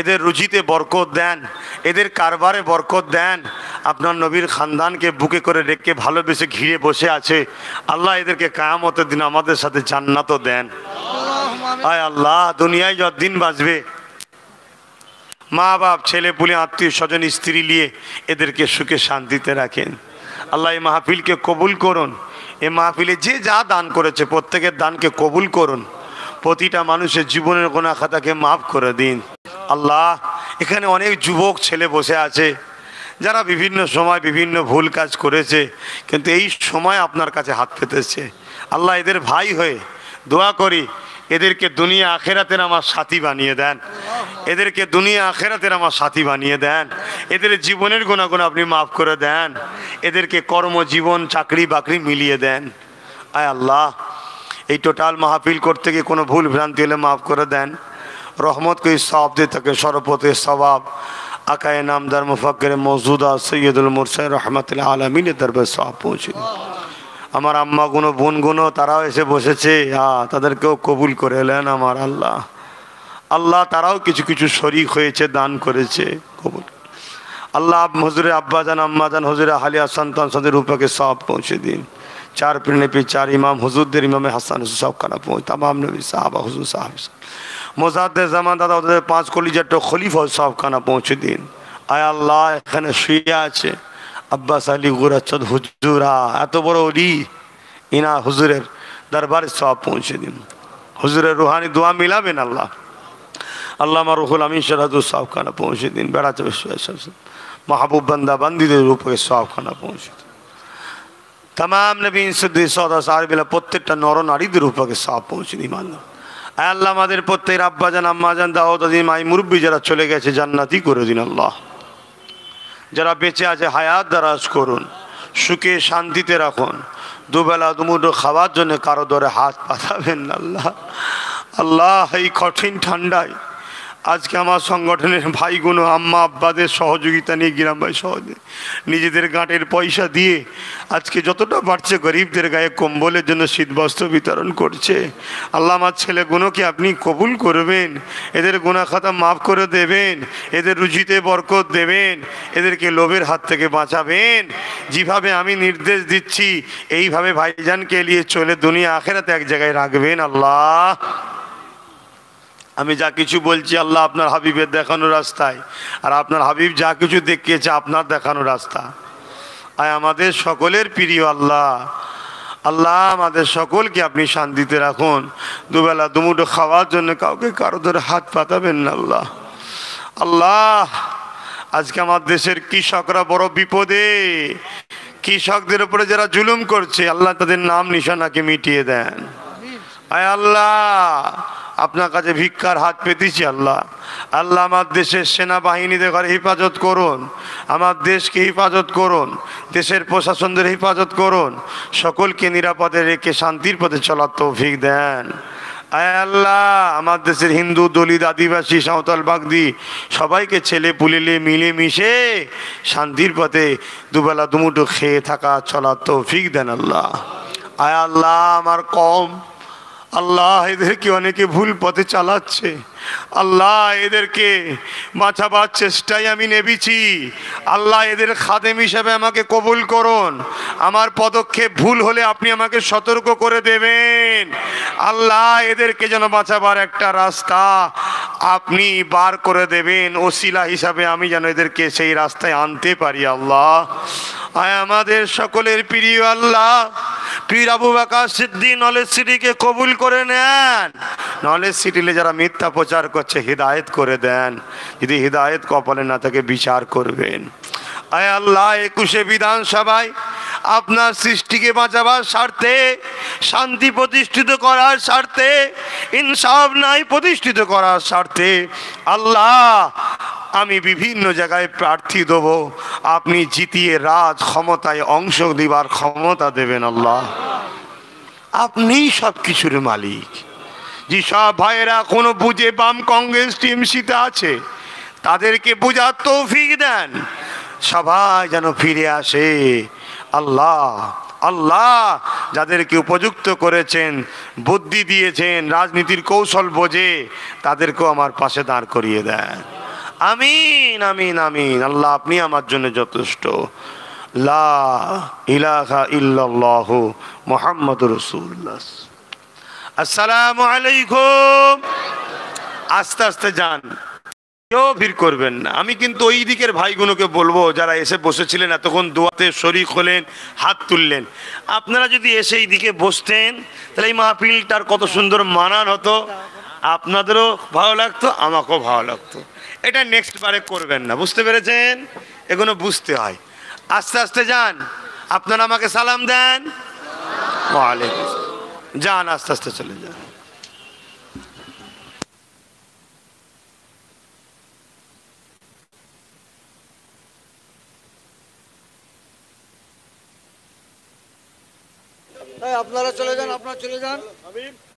এদের রুজিতে বরকত দেন, এদের কারবারে বরকত দেন। আপনার নবীর খানদানকে বুকে করে রেখে ভালোবেসে ঘিরে বসে আছে। আল্লাহ, এদেরকে কিয়ামতের দিন আমাদের সাথে জান্নাতও দেন। আয় আল্লাহ, দুনিয়ায় যতদিন বাঁচবে, মা বাপ, ছেলে পুলে, আত্মীয় স্বজন, স্ত্রী নিয়ে এদেরকে সুখে শান্তিতে রাখেন। আল্লাহ, এই মাহফিলকে কবুল করুন। এই মাহফিলে যে যা দান করেছে প্রত্যেকের দানকে কবুল করুন। প্রতিটা মানুষের জীবনের গুনাহ খাতাকে মাফ করে দিন। আল্লাহ, এখানে অনেক যুবক ছেলে বসে আছে যারা বিভিন্ন সময় বিভিন্ন ভুল কাজ করেছে, কিন্তু এই সময় আপনার কাছে হাত পেতেছে। আল্লাহ, এদের ভাই হয়ে দোয়া করি, এদেরকে দুনিয়া আখেরাতের আমার সাথী বানিয়ে দেন, এদেরকে দুনিয়া আখেরাতের আমার সাথী বানিয়ে দেন। এদের জীবনের গুনাহগুলো আপনি মাফ করে দেন, এদেরকে কর্মজীবন, চাকরি বাকরি মিলিয়ে দেন। আয় আল্লাহ, এই টোটাল মাহফিল করতে গিয়ে কোনো ভুল ভ্রান্তি হলে মাফ করে দেন। রহমত করে সওয়াব দিয়ে থাকে, সরপতে সওয়াব আকায়ে নামদার মুফাক্কির মওজুদা সৈয়দুল মুরসালিন রহমাতুল আলামিনের দরবারে সওয়াব পৌঁছে দিন। আমার আম্মা গুনো, বোন গুনো, তারাও এসে বসেছে, তাদেরকেও কবুল করে এলেন আমার আল্লাহ। আল্লাহ, তারাও কিছু কিছু শরীক হয়েছে, দান করেছে, কবুল। আল্লাহ, হুজুরে আব্বাজান, আম্মাজান, হুজুরে হালিয়া সন্তান সদের রূপকে সওয়াব পৌঁছে দিন। 4 পীর পে 4 ইমাম হুজুরদের, ইমামে হাসান হুজুর সব খানা পৌঁছে, তামাম নবী সাহাবা হুজুর সাহাব মোজাদ্দেদ জামান দাদা, ওদের 5 কলিজার খলিফা সব খানা পৌঁছে দিন। আয় আল্লাহ, এখানে শুয়ে আছে আব্বাস আলী গুরাচ্ছদ হুজুরা, এত বড় ওলি, ইনা হুজুরের দরবারে সব পৌঁছে দিন। হুজুরের রুহানি দোয়া মিলাবেন আল্লাহ। আল্লামা রুহুল আমিন শরাদুল সব খানা পৌঁছে দিন। বেড়াতে মাহবুব বান্দা বান্দিদের রূপে সব খানা পৌঁছে দিন। तमाम नबी सिद्दीक सौदा साहिबिला প্রত্যেকটা নর নারীদের উপরে সওয়াব পৌঁছে দিন। আল্লাহ, আমাদের প্রত্যেকের আব্বাজান, আম্মাজান, দাউদ আদিম, মাই মুরব্বী যারা চলে গেছে জান্নাতি করে দিন আল্লাহ। যারা বেঁচে আছে হায়াত দারাজ করুন, সুখে শান্তিতে রাখুন। দুবেলা দুমুঠো খাওয়ার জন্য কারো ধরে হাত পাতাবেন না আল্লাহ। আল্লাহ, এই কঠিন ঠান্ডায় আজকে আমার সংগঠনের ভাইগুলো আম্মা আব্বাদের সহযোগিতা নিয়ে, গ্রাম ভাই সহজে নিজেদের গাঁটের পয়সা দিয়ে আজকে যতটা পারছে গরিবদের গায়ে কম্বলের জন্য শীতবস্ত্র বিতরণ করছে। আল্লাহ, আমার ছেলেগুলোকে আপনি কবুল করবেন, এদের গুনাহ খাতা মাফ করে দেবেন, এদের রুজিতে বরকত দেবেন, এদেরকে লোভের হাত থেকে বাঁচাবেন। যেভাবে আমি নির্দেশ দিচ্ছি এইভাবে ভাইজানকে নিয়ে চলে দুনিয়া আখেরাতে এক জায়গায় রাখবেন আল্লাহ। আমি যা কিছু বলছি আল্লাহ আপনার হাবিবের দেখানো রাস্তায়, আর আপনার হাবিব যা কিছু দেখিয়েছে আপনার দেখানো রাস্তা। আয় আমাদের সকলের প্রিয় আল্লাহ, আল্লাহ আমাদের সকলকে আপনি শান্তিতে রাখুন। দুবেলা দুমুঠো খাওয়ার জন্য কাউকে কারো ধরে হাত পাতাবেন না আল্লাহ। আল্লাহ, আজকে আমার দেশের কৃষকরা বড় বিপদে, কৃষকদের উপরে যারা জুলুম করছে আল্লাহ তাদের নাম নিশানাকে মিটিয়ে দেন। আয় আল্লাহ, আপনার কাছে ভিক্ষার হাত পেতেছি আল্লাহ। আল্লাহ আমার দেশের সেনাবাহিনীদের ঘরে হেফাজত করুন, আমার দেশকে হেফাজত করুন, দেশের প্রশাসনদের হেফাজত করুন, সকলকে নিরাপদে রেখে শান্তির পথে চলার তৌফিক দেন। আয় আল্লাহ, আমার দেশের হিন্দু, দলিত, আদিবাসী, সাঁওতাল, বাগদি সবাইকে ছেলে পুলেলে মিলে মিশে শান্তির পথে দুবেলা দুমুঠো খেয়ে থাকা চলার তৌফিক দেন আল্লাহ। আয় আল্লাহ, আমার কম আল্লাহ এদেরকে অনেকে ভুল পথে চালাচ্ছে, আল্লাহ এদেরকে বাঁচাবার চেষ্টায় আমি নেমেছি। আল্লাহ এদের খাদেম হিসেবে আমাকে কবুল করুন, আমার পদক্ষেপ ভুল হলে আপনি আমাকে সতর্ক করে দেবেন। আল্লাহ এদেরকে যেন বাঁচাবার একটা রাস্তা আপনি বার করে দেবেন, ওসিলা হিসাবে আমি যেন এদেরকে সেই রাস্তায় আনতে পারি আল্লাহ। আয় আমাদের সকলের প্রিয় আল্লাহ, পীর আবু বকর সিদ্দিক নলেজ সিটিকে কবুল করে নেন। নলেজ সিটিতে যারা মিথ্যা প্রচার করছে হিদায়েত করে দেন, যদি হিদায়েত কপালে না থাকে বিচার করবেন। আয় আল্লাহ, 21শে বিধানসভায় আপনার সৃষ্টিকে বাঁচাবার স্বার্থে, শান্তি প্রতিষ্ঠিত করার স্বার্থে, ইনসাফ নাই প্রতিষ্ঠিত করার স্বার্থে আল্লাহ আমি বিভিন্ন জায়গায় প্রার্থী দেব, আপনি জিতিয়ে রাজ ক্ষমতায় অংশ দিবার ক্ষমতা দেবেন আল্লাহ। আপনিই সব কিছুর মালিক। যেসব ভাইয়েরা কোনো বুঝে বাম কংগ্রেস টিএমসিতে আছে তাদেরকে বুঝার তৌফিক দেন, সবাই যেন ফিরে আসে আল্লাহ। আল্লাহ যাদেরকে উপযুক্ত করেছেন, বুদ্ধি দিয়েছেন, রাজনীতির কৌশল বোঝে, তাদেরকেও আমার পাশে দাঁড় করিয়ে দেন। আমিন আমিন আমিন। আল্লাহ আপনি আমার জন্য যথেষ্ট। লা ইলাহা ইল্লাল্লাহু মুহাম্মাদুর রাসূলুল্লাহ। আসসালামু আলাইকুম। আস্তে আস্তে যান, কেউ ভিড় করবেন না। আমি কিন্তু ওই দিকের ভাইগুলোকে বলবো যারা এসে বসেছিলেন এতক্ষণ দোয়াতে শরীক হলেন, হাত তুললেন, আপনারা যদি এসে এই দিকে বসতেন তাহলে এই মাহফিলটার কত সুন্দর মানান হতো, আপনাদেরও ভালো লাগতো, আমাকেও ভালো লাগতো। এটা নেক্সট বারে করবেন না, বুঝতে পেরেছেন? এগুলো বুঝতে হয়। আস্তে আস্তে যান, আপনারা আমাকে সালাম দেন। ওয়ালাইকুম আসসালাম। যান, আস্তে আস্তে চলে যান।
আপনারা চলে যান, আপনারা চলে যান।